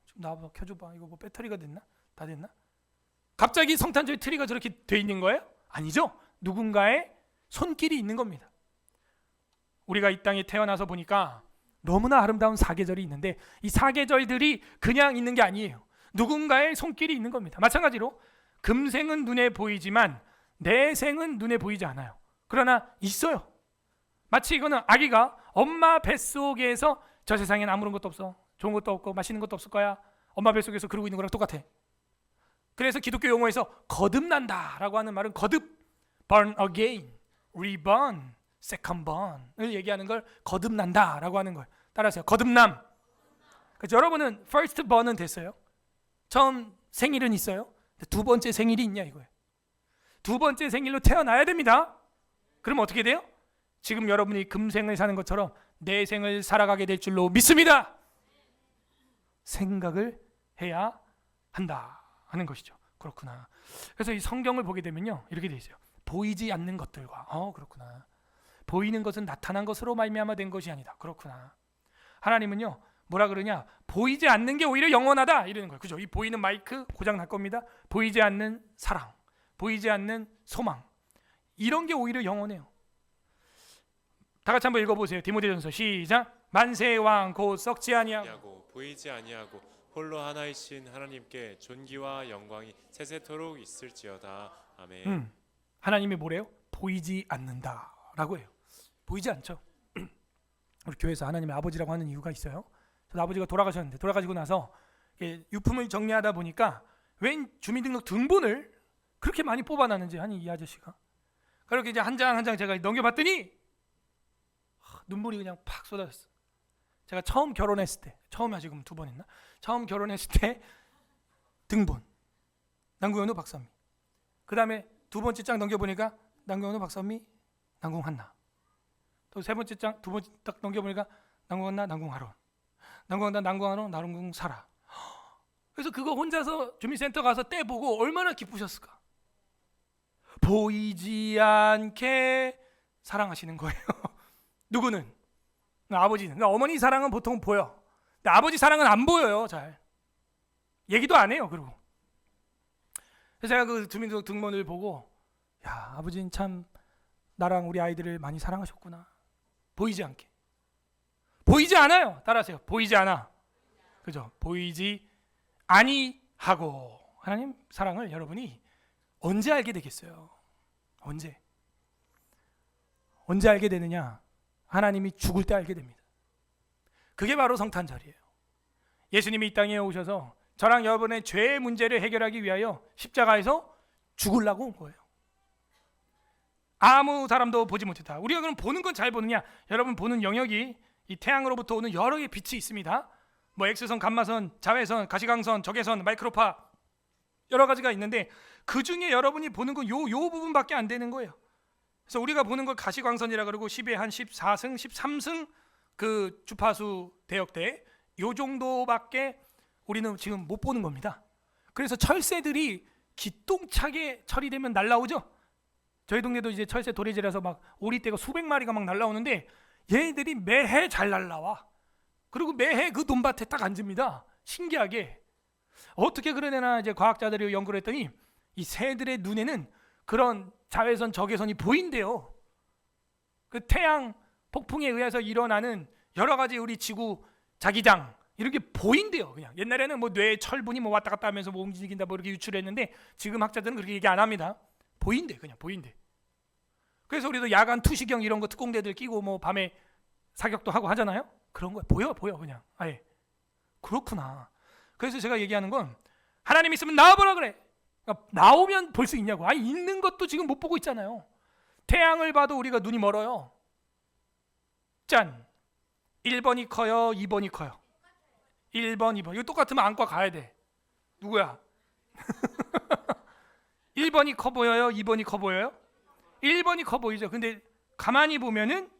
A: 좀 나와봐, 켜줘봐. 이거 뭐 배터리가 됐나? 다 됐나? 갑자기 성탄절 트리가 저렇게 돼 있는 거예요? 아니죠. 누군가의 손길이 있는 겁니다. 우리가 이 땅에 태어나서 보니까 너무나 아름다운 사계절이 있는데 이 사계절들이 그냥 있는 게 아니에요. 누군가의 손길이 있는 겁니다. 마찬가지로 금생은 눈에 보이지만 내생은 눈에 보이지 않아요. 그러나 있어요. 마치 이거는 아기가 엄마 뱃속에서 저 세상엔 아무런 것도 없어, 좋은 것도 없고 맛있는 것도 없을 거야, 엄마 뱃속에서 그러고 있는 거랑 똑같아. 그래서 기독교 용어에서 거듭난다 라고 하는 말은 거듭, born again, reborn, second born을 얘기하는 걸 거듭난다 라고 하는 거예요. 따라하세요. 거듭남. 그래서 여러분은 first born은 됐어요. 처음 생일은 있어요. 두 번째 생일이 있냐 이거예요. 두 번째 생일로 태어나야 됩니다. 그럼 어떻게 돼요? 지금 여러분이 금생을 사는 것처럼 내 생을 살아가게 될 줄로 믿습니다. 생각을 해야 한다 하는 것이죠. 그렇구나. 그래서 이 성경을 보게 되면요 이렇게 돼 있어요. 보이지 않는 것들과 그렇구나. 보이는 것은 나타난 것으로 말미암아 된 것이 아니다. 그렇구나. 하나님은요 뭐라 그러냐? 보이지 않는 게 오히려 영원하다 이러는 거예요. 그죠? 이 보이는 마이크 고장 날 겁니다. 보이지 않는 사랑, 보이지 않는 소망, 이런 게 오히려 영원해요. 다 같이 한번 읽어보세요. 디모데전서 시작. 만세의 왕 곧 썩지 아니하고
B: 보이지 아니하고 홀로 하나이신 하나님께 존귀와 영광이 세세토록 있을지어다. 아멘.
A: 하나님이 뭐래요? 보이지 않는다라고 해요. 보이지 않죠. 우리 교회에서 하나님의 아버지라고 하는 이유가 있어요. 저도 아버지가 돌아가셨는데 돌아가시고 나서 유품을 정리하다 보니까 웬 주민등록 등본을 그렇게 많이 뽑아놨는지 아니 이 아저씨가 그렇게 이제 한 장 한 장 제가 넘겨봤더니 눈물이 그냥 팍 쏟아졌어. 제가 처음 결혼했을 때, 처음이야 지금 두 번 했나? 처음 결혼했을 때 등본 남궁현우 박선미. 그 다음에 두 번째 장 넘겨보니까 남궁현우 박선미, 남궁한나. 또 세 번째 장, 두 번째 딱 넘겨보니까 남궁한나, 남궁하론, 남궁한나, 남궁하론, 남궁사라. 그래서 그거 혼자서 주민센터 가서 떼보고 얼마나 기쁘셨을까. 보이지 않게 사랑하시는 거예요. 누구는? 아버지는. 어머니 사랑은 보통 보여. 근데 아버지 사랑은 안 보여요. 잘 얘기도 안 해요. 그리고 그래서 제가 그 주민등록 등본을 보고 야, 아버지는 참 나랑 우리 아이들을 많이 사랑하셨구나. 보이지 않게. 보이지 않아요. 따라하세요. 보이지 않아. 그죠? 보이지 아니하고 하나님 사랑을 여러분이 언제 알게 되겠어요? 언제 알게 되느냐? 하나님이 죽을 때 알게 됩니다. 그게 바로 성탄절이에요. 예수님이 이 땅에 오셔서 저랑 여러분의 죄의 문제를 해결하기 위하여 십자가에서 죽으려고 온 거예요. 아무 사람도 보지 못했다. 우리가 그럼 보는 건 잘 보느냐? 여러분 보는 영역이 이 태양으로부터 오는 여러 개의 빛이 있습니다. 뭐 X선, 감마선, 자외선, 가시광선, 적외선, 마이크로파 여러 가지가 있는데 그 중에 여러분이 보는 건 요 부분밖에 안 되는 거예요. 그래서 우리가 보는 걸 가시광선이라 그러고 10에 한 14승, 13승 그 주파수 대역대 요 정도밖에 우리는 지금 못 보는 겁니다. 그래서 철새들이 기똥차게 철이 되면 날라오죠. 저희 동네도 이제 철새 도래지라서 막 오리떼가 수백 마리가 막 날라오는데 얘들이 매해 잘 날라와. 그리고 매해 그 논밭에 딱 앉습니다. 신기하게. 어떻게 그러려나 이제 과학자들이 연구를 했더니 이 새들의 눈에는 그런 자외선 적외선이 보인대요. 그 태양 폭풍에 의해서 일어나는 여러 가지 우리 지구 자기장 이렇게 보인대요. 그냥 옛날에는 뭐 뇌 철분이 뭐 왔다 갔다 하면서 뭐 움직인다 뭐 이렇게 유출했는데 지금 학자들은 그렇게 얘기 안 합니다. 보인대, 그냥 보인대. 그래서 우리도 야간 투시경 이런 거 특공대들 끼고 뭐 밤에 사격도 하고 하잖아요. 그런 거 보여 그냥. 아예 그렇구나. 그래서 제가 얘기하는 건 하나님 있으면 나와보라 그래. 그러니까 나오면 볼 수 있냐고. 아니 있는 것도 지금 못 보고 있잖아요. 태양을 봐도 우리가 눈이 멀어요. 짠. 1번이 커요, 2번이 커요. 1번, 2번. 이거 똑같으면 안과 가야 돼. 누구야? 1번이 커 보여요, 2번이 커 보여요? 1번이 커 보이죠. 근데 가만히 보면은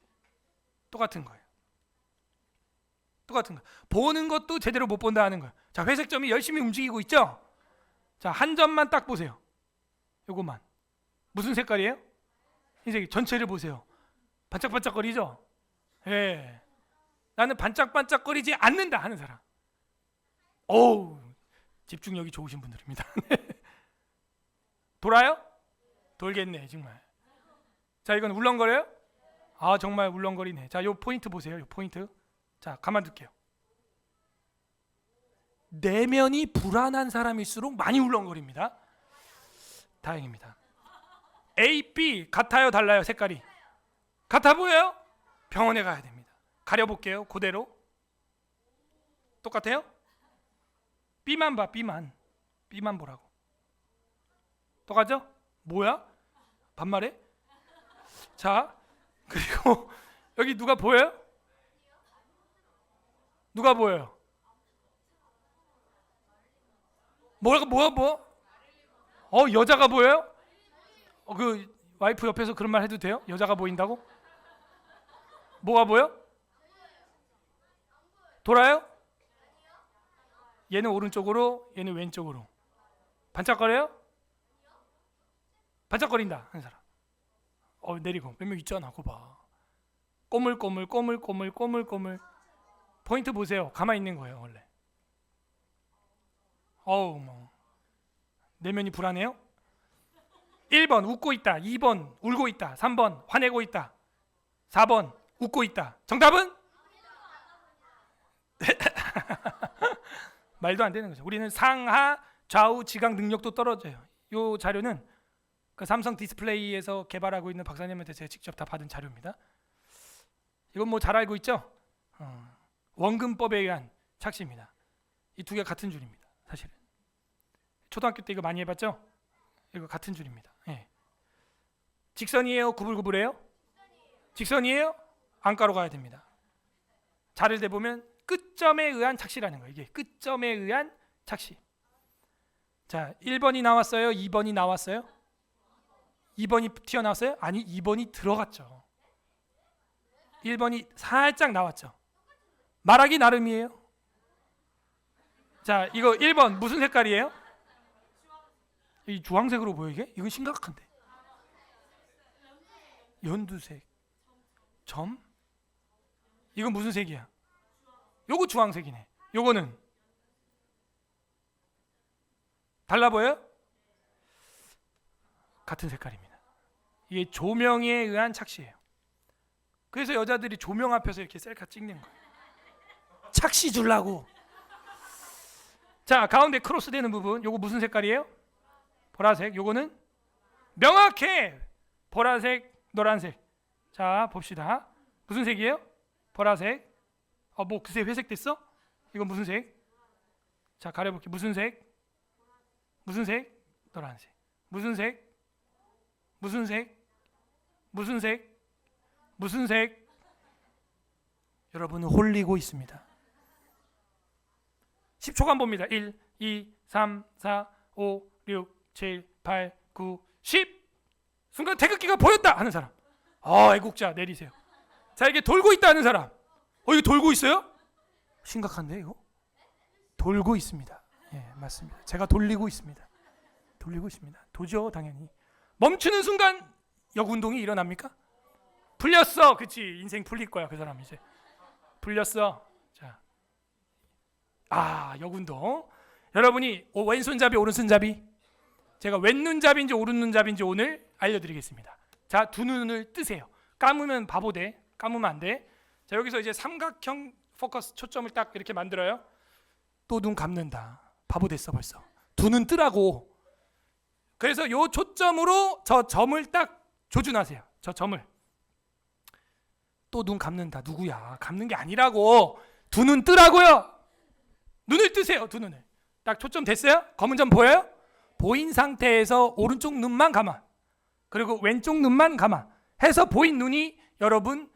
A: 똑같은 거예요. 똑같은 거. 보는 것도 제대로 못 본다 하는 거예요. 자, 회색점이 열심히 움직이고 있죠? 자, 한 점만 딱 보세요. 요것만. 무슨 색깔이에요? 흰색. 전체를 보세요. 반짝반짝거리죠? 예. 나는 반짝반짝거리지 않는다 하는 사람. 어우, 집중력이 좋으신 분들입니다. 돌아요? 돌겠네 정말. 자, 이건 울렁거려요? 아, 정말 울렁거리네. 자, 요 포인트 보세요. 요 포인트. 자, 가만둘게요. 내면이 불안한 사람일수록 많이 울렁거립니다. 다행입니다. A, B 같아요, 달라요? 색깔이 같아 보여요? 병원에 가야 됩니다. 가려볼게요. 그대로 똑같아요? B만 봐. B만 보라고. 똑같죠? 뭐야? 반말해? 자, 그리고 여기 누가 보여요? 누가 보여요? 뭐야? 여자가 보여요? 그 와이프 옆에서 그런 말 해도 돼요? 여자가 보인다고? 뭐가 보여? 돌아요? 얘는 오른쪽으로, 얘는 왼쪽으로. 반짝거려요? 반짝거린다 하는 사람. 내리고 몇 명 있잖아. 그거 봐. 꼬물꼬물. 포인트 보세요. 가만히 있는 거예요 원래. 뭐 내면이 불안해요? 1번 웃고 있다. 2번 울고 있다. 3번 화내고 있다. 4번 웃고 있다. 정답은? 말도 안 되는 거죠. 우리는 상하 좌우 지각 능력도 떨어져요. 이 자료는 그 삼성 디스플레이에서 개발하고 있는 박사님한테 제가 직접 다 받은 자료입니다. 이건 뭐 잘 알고 있죠? 원근법에 의한 착시입니다. 이 두 개 같은 줄입니다. 사실은 초등학교 때 이거 많이 해봤죠? 이거 같은 줄입니다. 예. 직선이에요? 구불구불해요? 직선이에요? 안가로 가야 됩니다. 자를 대보면 끝점에 의한 착시라는 거예요. 이게 끝점에 의한 착시. 자, 1번이 나왔어요? 2번이 나왔어요? 2번이 튀어나왔어요? 아니, 2번이 들어갔죠. 1번이 살짝 나왔죠. 말하기 나름이에요. 자, 이거 1번 무슨 색깔이에요? 이 주황색으로 보여 이게? 이건 심각한데. 연두색. 점? 이건 무슨 색이야? 요거 주황색이네. 요거는 달라 보여요? 같은 색깔입니다. 이게 조명에 의한 착시예요. 그래서 여자들이 조명 앞에서 이렇게 셀카 찍는 거예요. 착시 주려고. 자, 가운데 크로스 되는 부분 요거 무슨 색깔이에요? 보라색. 요거는 명확해. 보라색, 노란색. 자, 봅시다. 무슨 색이에요? 보라색. 뭐 글쎄 회색 됐어? 이건 무슨 색? 자, 가려볼게. 무슨 색? 무슨 색? 노란색. 무슨 색? 무슨 색? 무슨 색? 무슨 색? 여러분은 홀리고 있습니다. 10초간 봅니다. 1, 2, 3, 4, 5, 6, 7, 8, 9, 10. 순간 태극기가 보였다 하는 사람. 애국자 내리세요. 자, 이게 돌고 있다는 사람. 이거 돌고 있어요? 심각한데 이거? 돌고 있습니다. 예, 맞습니다. 제가 돌리고 있습니다. 돌리고 있습니다. 도죠, 당연히. 멈추는 순간 역운동이 일어납니까? 풀렸어. 그치, 인생 풀릴 거야. 그 사람 이제 풀렸어. 자, 역운동. 여러분이 왼손잡이 오른손잡이, 제가 왼눈잡이인지 오른눈잡이인지 오늘 알려드리겠습니다. 자, 두 눈을 뜨세요. 감으면 바보 돼. 감으면 안 돼. 자, 여기서 이제 삼각형 포커스 초점을 딱 이렇게 만들어요. 또 눈 감는다. 바보 됐어 벌써. 두 눈 뜨라고. 그래서 요 초점으로 저 점을 딱 조준하세요. 저 점을. 또 눈 감는다. 누구야? 감는 게 아니라고. 두 눈 뜨라고요. 눈을 뜨세요. 두 눈을. 딱 초점 됐어요? 검은 점 보여요? 보인 상태에서 오른쪽 눈만 감아. 그리고 왼쪽 눈만 감아. 해서 보인 눈이 여러분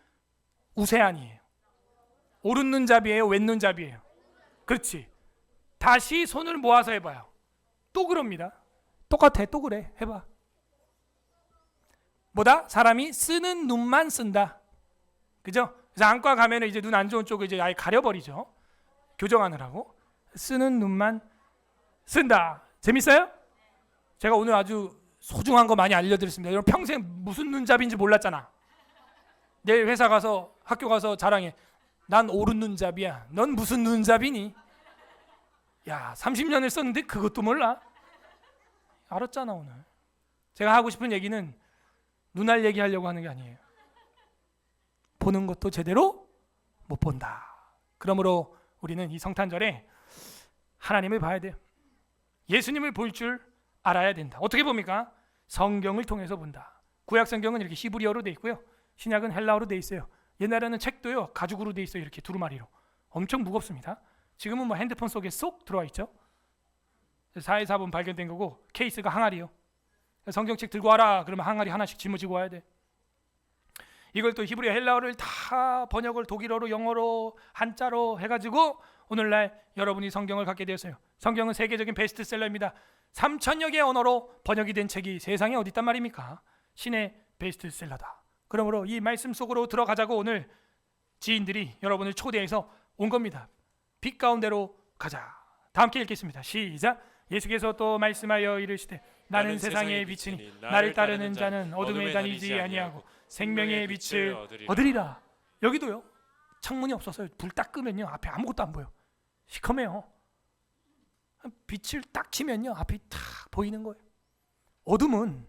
A: 우세한이에요. 오른눈잡이에요? 왼눈잡이에요? 그렇지. 다시 손을 모아서 해봐요. 또 그럽니다. 똑같아. 또 그래. 해봐. 뭐다? 사람이 쓰는 눈만 쓴다. 그죠? 그래서 안과 가면은 이제 눈 안 좋은 쪽을 이제 아예 가려버리죠. 교정하느라고. 쓰는 눈만 쓴다. 재밌어요? 제가 오늘 아주 소중한 거 많이 알려드렸습니다. 여러분 평생 무슨 눈잡이인지 몰랐잖아. 내일 회사 가서 학교 가서 자랑해. 난 오른 눈잡이야. 넌 무슨 눈잡이니? 야, 30년을 썼는데 그것도 몰라? 알았잖아 오늘. 제가 하고 싶은 얘기는 눈알 얘기하려고 하는 게 아니에요. 보는 것도 제대로 못 본다. 그러므로 우리는 이 성탄절에 하나님을 봐야 돼요. 예수님을 볼 줄 알아야 된다. 어떻게 봅니까? 성경을 통해서 본다. 구약 성경은 이렇게 히브리어로 돼 있고요. 신약은 헬라어로 돼 있어요. 옛날에는 책도요 가죽으로 돼 있어요. 이렇게 두루마리로. 엄청 무겁습니다. 지금은 뭐 핸드폰 속에 쏙 들어와 있죠. 4.24분 발견된 거고 케이스가 항아리요. 성경책 들고 와라 그러면 항아리 하나씩 짊어지고 와야 돼. 이걸 또 히브리어 헬라어를 다 번역을 독일어로 영어로 한자로 해가지고 오늘날 여러분이 성경을 갖게 되었어요. 성경은 세계적인 베스트셀러입니다. 3,000여 개의 언어로 번역이 된 책이 세상에 어디 있단 말입니까? 신의 베스트셀러다. 그러므로 이 말씀 속으로 들어가자고 오늘 지인들이 여러분을 초대해서 온 겁니다. 빛 가운데로 가자. 다 함께 읽겠습니다. 시작. 예수께서 또 말씀하여 이르시되 나는 세상의 빛이니 나를 따르는 자는 어둠에 다니지 아니하고 생명의 빛을 얻으리라. 여기도요. 창문이 없어서 불 딱 끄면요 앞에 아무것도 안 보여. 시커매요. 빛을 딱 켜면요 앞이 탁 보이는 거예요. 어둠은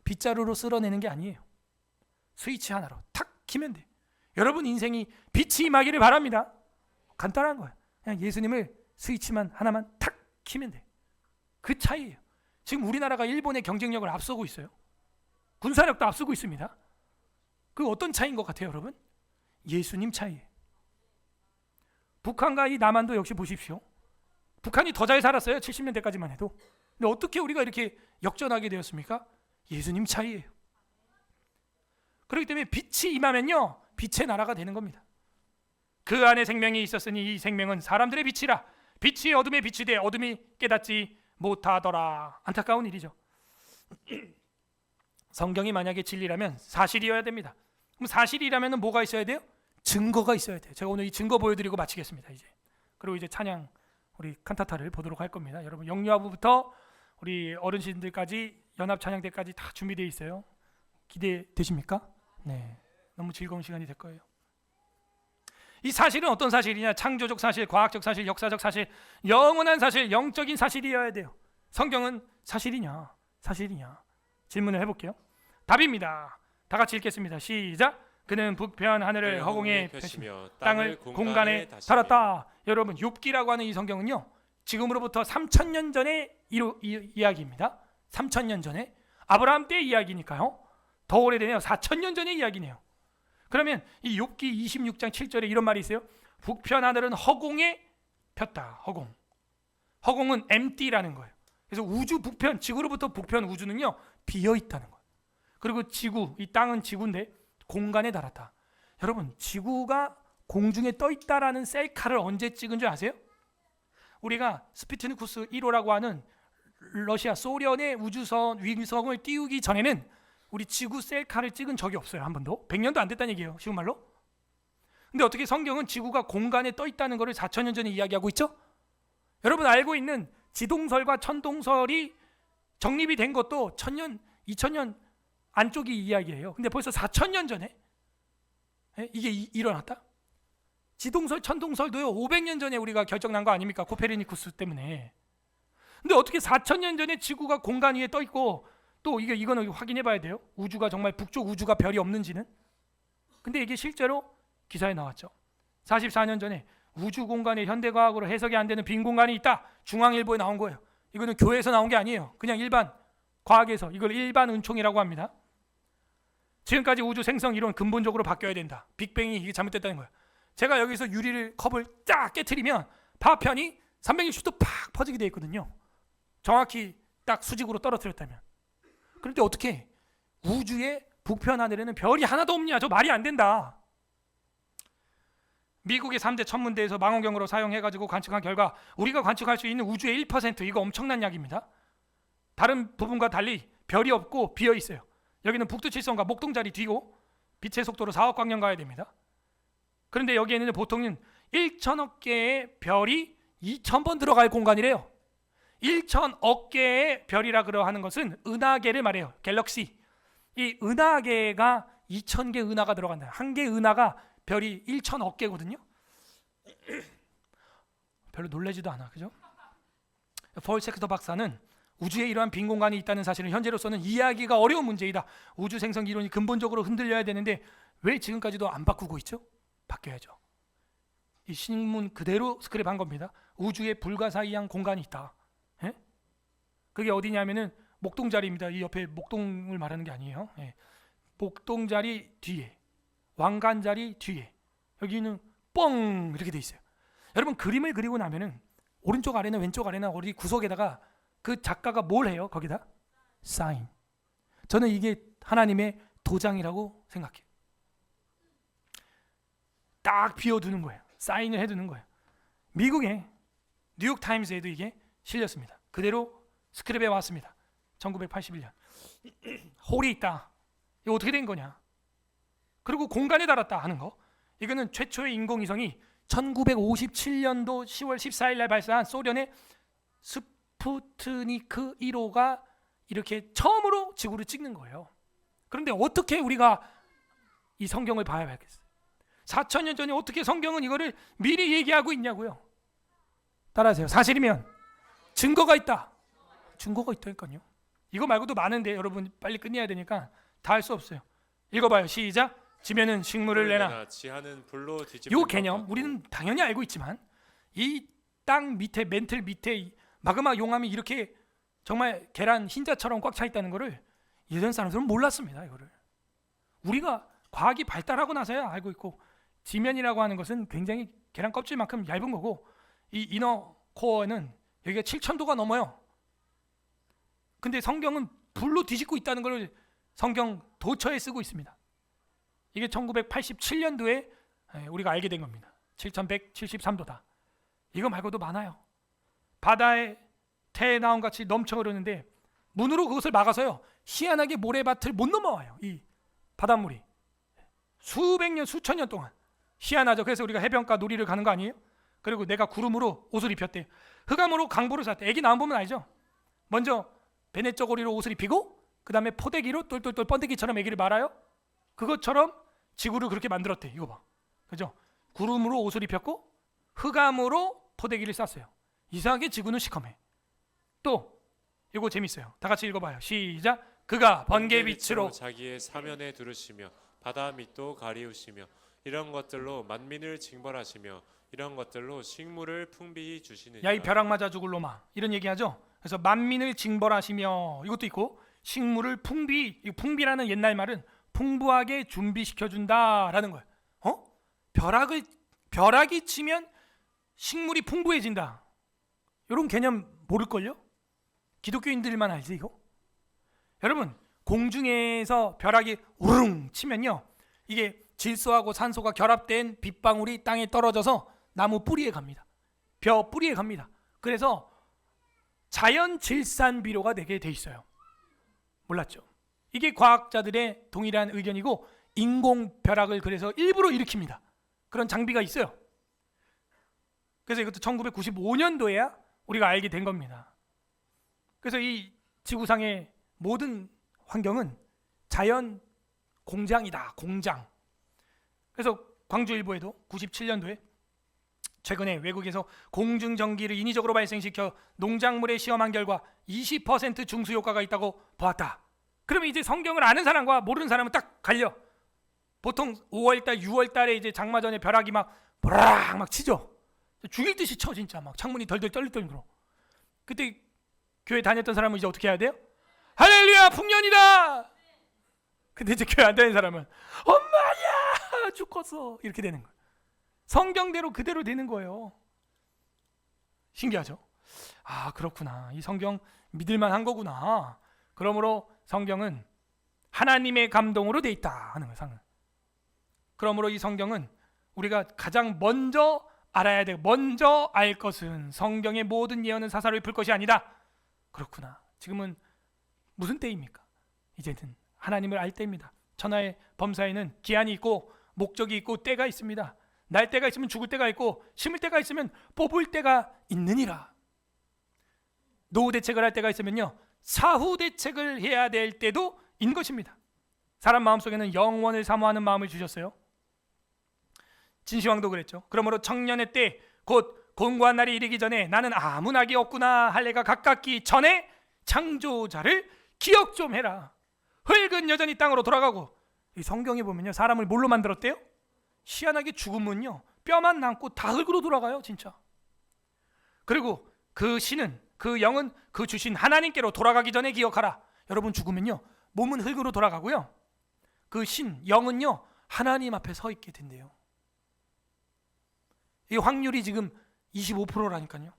A: 빗자루로 쓸어내는 게 아니에요. 스위치 하나로 탁 켜면 돼. 여러분 인생이 빛이 임하기를 바랍니다. 간단한 거예요. 그냥 예수님을 스위치만 하나만 탁 켜면 돼. 그 차이예요. 지금 우리나라가 일본의 경쟁력을 앞서고 있어요. 군사력도 앞서고 있습니다. 그 어떤 차이인 것 같아요, 여러분? 예수님 차이예요. 북한과 이 남한도 역시 보십시오. 북한이 더 잘 살았어요. 70년대까지만 해도. 근데 어떻게 우리가 이렇게 역전하게 되었습니까? 예수님 차이예요. 그렇기 때문에 빛이 임하면요 빛의 나라가 되는 겁니다. 그 안에 생명이 있었으니 이 생명은 사람들의 빛이라. 빛이 어둠에 비치되 어둠이 깨닫지 못하더라. 안타까운 일이죠. 성경이 만약에 진리라면 사실이어야 됩니다. 그럼 사실이라면 뭐가 있어야 돼요? 증거가 있어야 돼요. 제가 오늘 이 증거 보여드리고 마치겠습니다. 이제 그리고 이제 찬양 우리 칸타타를 보도록 할 겁니다. 여러분 영유아부부터 우리 어르신들까지 연합 찬양 때까지 다 준비되어 있어요. 기대되십니까? 네, 너무 즐거운 시간이 될 거예요. 이 사실은 어떤 사실이냐? 창조적 사실, 과학적 사실, 역사적 사실, 영원한 사실, 영적인 사실이어야 돼요. 성경은 사실이냐? 사실이냐? 질문을 해볼게요. 답입니다. 다 같이 읽겠습니다. 시작. 그는 북편 하늘을 허공에 펴시며 땅을 공간에 달았다. 여러분 욥기라고 하는 이 성경은요 지금으로부터 3,000년 전의 이야기입니다. 3,000년 전에 아브라함 때 이야기니까요. 더 오래되네요. 4,000년 전의 이야기네요. 그러면 이 욥기 26장 7절에 이런 말이 있어요. 북편 하늘은 허공에 폈다. 허공은 empty라는 거예요. 그래서 우주 북편, 지구로부터 북편 우주는요 비어 있다는 거예요. 그리고 지구, 이 땅은 지구인데 공간에 달았다. 여러분 지구가 공중에 떠 있다라는 셀카를 언제 찍은 줄 아세요? 우리가 스푸트니쿠스 1호라고 하는 러시아 소련의 우주선 위성을 띄우기 전에는 우리 지구 셀카를 찍은 적이 없어요. 한 번도. 100년도 안 됐다는 얘기예요. 쉬운 말로. 근데 어떻게 성경은 지구가 공간에 떠 있다는 것을 4,000년 전에 이야기하고 있죠? 여러분 알고 있는 지동설과 천동설이 정립이 된 것도 1,000년, 2,000년 안쪽이 이야기예요. 근데 벌써 4,000년 전에 이게 일어났다? 지동설, 천동설도요 500년 전에 우리가 결정난 거 아닙니까? 코페르니쿠스 때문에. 근데 어떻게 4,000년 전에 지구가 공간 위에 떠 있고 또 이거는 확인해 봐야 돼요. 우주가 정말 북쪽 우주가 별이 없는지는. 근데 이게 실제로 기사에 나왔죠. 44년 전에 우주 공간에 현대과학으로 해석이 안 되는 빈 공간이 있다. 중앙일보에 나온 거예요. 이거는 교회에서 나온 게 아니에요. 그냥 일반 과학에서 이걸 일반 은총이라고 합니다. 지금까지 우주 생성 이론 근본적으로 바뀌어야 된다. 빅뱅이 이게 잘못됐다는 거예요. 제가 여기서 유리를 컵을 딱 깨트리면 파편이 360도 팍 퍼지게 되어 있거든요. 정확히 딱 수직으로 떨어뜨렸다면. 그런데 어떻게 우주의 북편 하늘에는 별이 하나도 없냐? 저 말이 안 된다. 미국의 3대 천문대에서 망원경으로 사용해가지고 관측한 결과 우리가 관측할 수 있는 우주의 1%, 이거 엄청난 약입니다. 다른 부분과 달리 별이 없고 비어 있어요. 여기는 북두칠성과 목동자리 뒤고 빛의 속도로 4억 광년 가야 됩니다. 그런데 여기에는 보통은 1천억 개의 별이 2,000번 들어갈 공간이래요. 1천억 개의 별이라 그러하는 것은 은하계를 말해요. 갤럭시. 이 은하계가 2,000개 은하가 들어간다. 한 개 은하가 별이 1천억 개거든요. 별로 놀라지도 않아, 그죠? 폴 섹터 박사는 우주에 이러한 빈 공간이 있다는 사실은 현재로서는 이해하기가 어려운 문제이다. 우주 생성 이론이 근본적으로 흔들려야 되는데 왜 지금까지도 안 바꾸고 있죠? 바뀌어야죠. 이 신문 그대로 스크랩한 겁니다. 우주에 불가사의한 공간이 있다. 예? 그게 어디냐면은 목동자리입니다. 이 옆에 목동을 말하는 게 아니에요. 예. 목동자리 뒤에, 왕관자리 뒤에 여기는 뻥 이렇게 돼 있어요. 여러분 그림을 그리고 나면은 오른쪽 아래나 왼쪽 아래나 어디 구석에다가 그 작가가 뭘 해요? 거기다 사인. 저는 이게 하나님의 도장이라고 생각해요. 딱 비워두는 거예요. 사인을 해두는 거예요. 미국의 뉴욕 타임스에도 이게 실렸습니다. 그대로 스크랩에 왔습니다. 1981년. 홀이 있다. 이거 어떻게 된 거냐? 그리고 공간에 달았다 하는 거. 이거는 최초의 인공위성이 1957년도 10월 14일 날 발사한 소련의 스푸트니크 1호가 이렇게 처음으로 지구를 찍는 거예요. 그런데 어떻게 우리가 이 성경을 봐야 알겠어요? 4,000년 전에 어떻게 성경은 이거를 미리 얘기하고 있냐고요. 따라하세요. 사실이면 증거가 있다. 증거가 있다니까요. 이거 말고도 많은데 여러분 빨리 끝내야 되니까 다 할 수 없어요. 읽어봐요. 시작. 지면은 식물을 내나.
B: 지하는 불로
A: 이 개념 우리는 당연히 알고 있지만 이 땅 밑에 멘틀 밑에 마그마 용암이 이렇게 정말 계란 흰자처럼 꽉 차 있다는 거를 예전 사람들은 몰랐습니다. 이거를 우리가 과학이 발달하고 나서야 알고 있고, 지면이라고 하는 것은 굉장히 계란 껍질만큼 얇은 거고 이 이너 코어는 여기가 7,000도가 넘어요. 근데 성경은 불로 뒤집고 있다는 걸 성경 도처에 쓰고 있습니다. 이게 1987년도에 우리가 알게 된 겁니다. 7,173도다. 이거 말고도 많아요. 바다에 태나온 같이 넘쳐 흐르는데 문으로 그것을 막아서요 희한하게 모래밭을 못 넘어와요. 이 바닷물이 수백 년 수천 년 동안. 희한하죠. 그래서 우리가 해변가 놀이를 가는 거 아니에요? 그리고 내가 구름으로 옷을 입혔대. 흑암으로 강보를 샀대. 애기 나온 보면 알죠? 먼저 베네 쪼고리로 옷을 입히고 그 다음에 포대기로 똘똘똘 번데기처럼 애기를 말아요. 그것처럼 지구를 그렇게 만들었대. 이거 봐. 그죠? 구름으로 옷을 입혔고 흑암으로 포대기를 쌌어요. 이상하게 지구는 시커매. 또 이거 재밌어요. 다 같이 읽어봐요. 시작. 그가 번개빛으로
B: 자기의 사면에 두르시며 바다 밑도 가리우시며 이런 것들로 만민을 징벌하시며 이런 것들로 식물을 풍비히 주시느니라.
A: 야 이 벼락 맞아 죽을 놈아, 이런 얘기하죠. 그래서 만민을 징벌하시며 이것도 있고 식물을 풍비, 이 풍비라는 옛날 말은 풍부하게 준비시켜준다라는 거예요. 벼락이 치면 식물이 풍부해진다. 이런 개념 모를걸요? 기독교인들만 알지 이거? 여러분 공중에서 벼락이 우릉 치면요 이게 질소하고 산소가 결합된 빗방울이 땅에 떨어져서 나무 뿌리에 갑니다. 벼 뿌리에 갑니다. 그래서 자연 질산 비료가 되게 돼 있어요. 몰랐죠? 이게 과학자들의 동일한 의견이고 인공 벼락을 그래서 일부러 일으킵니다. 그런 장비가 있어요. 그래서 이것도 1995년도에야 우리가 알게 된 겁니다. 그래서 이 지구상의 모든 환경은 자연 공장이다. 공장. 그래서 광주일보에도 97년도에 최근에 외국에서 공중전기를 인위적으로 발생시켜 농작물에 시험한 결과 20% 중수 효과가 있다고 보았다. 그러면 이제 성경을 아는 사람과 모르는 사람은 딱 갈려. 보통 5월달, 6월달에 이제 장마 전에 벼락이 막 보라락 막 치죠. 죽일 듯이 쳐 진짜 막 창문이 덜덜 떨리더니. 그때 교회 다녔던 사람은 이제 어떻게 해야 돼요? 할렐루야 풍년이다. 근데 이제 교회 안 다니는 사람은 엄마야 죽었어 이렇게 되는 거예요. 성경대로 그대로 되는 거예요. 신기하죠? 아 그렇구나. 이 성경 믿을만한 거구나. 그러므로 성경은 하나님의 감동으로 돼 있다 하는 거예요. 그러므로 이 성경은 우리가 가장 먼저 알아야 되고 먼저 알 것은 성경의 모든 예언은 사사로이 풀 것이 아니다. 그렇구나. 지금은 무슨 때입니까? 이제는 하나님을 알 때입니다. 천하의 범사에는 기한이 있고 목적이 있고 때가 있습니다. 날 때가 있으면 죽을 때가 있고 심을 때가 있으면 뽑을 때가 있느니라. 노후 대책을 할 때가 있으면요 사후 대책을 해야 될 때도 인 것입니다. 사람 마음속에는 영원을 사모하는 마음을 주셨어요. 진시황도 그랬죠. 그러므로 청년의 때 곧 공고한 날이 이르기 전에 나는 아무 낙이 없구나 할 해가 가깝기 전에 창조자를 기억 좀 해라. 흙은 여전히 땅으로 돌아가고 이 성경에 보면요 사람을 뭘로 만들었대요? 희한하게 죽으면요 뼈만 남고 다 흙으로 돌아가요 진짜. 그리고 그 신은 그 영은 그 주신 하나님께로 돌아가기 전에 기억하라. 여러분 죽으면요 몸은 흙으로 돌아가고요 그 신 영은요 하나님 앞에 서 있게 된대요. 이 확률이 지금 25%라니까요.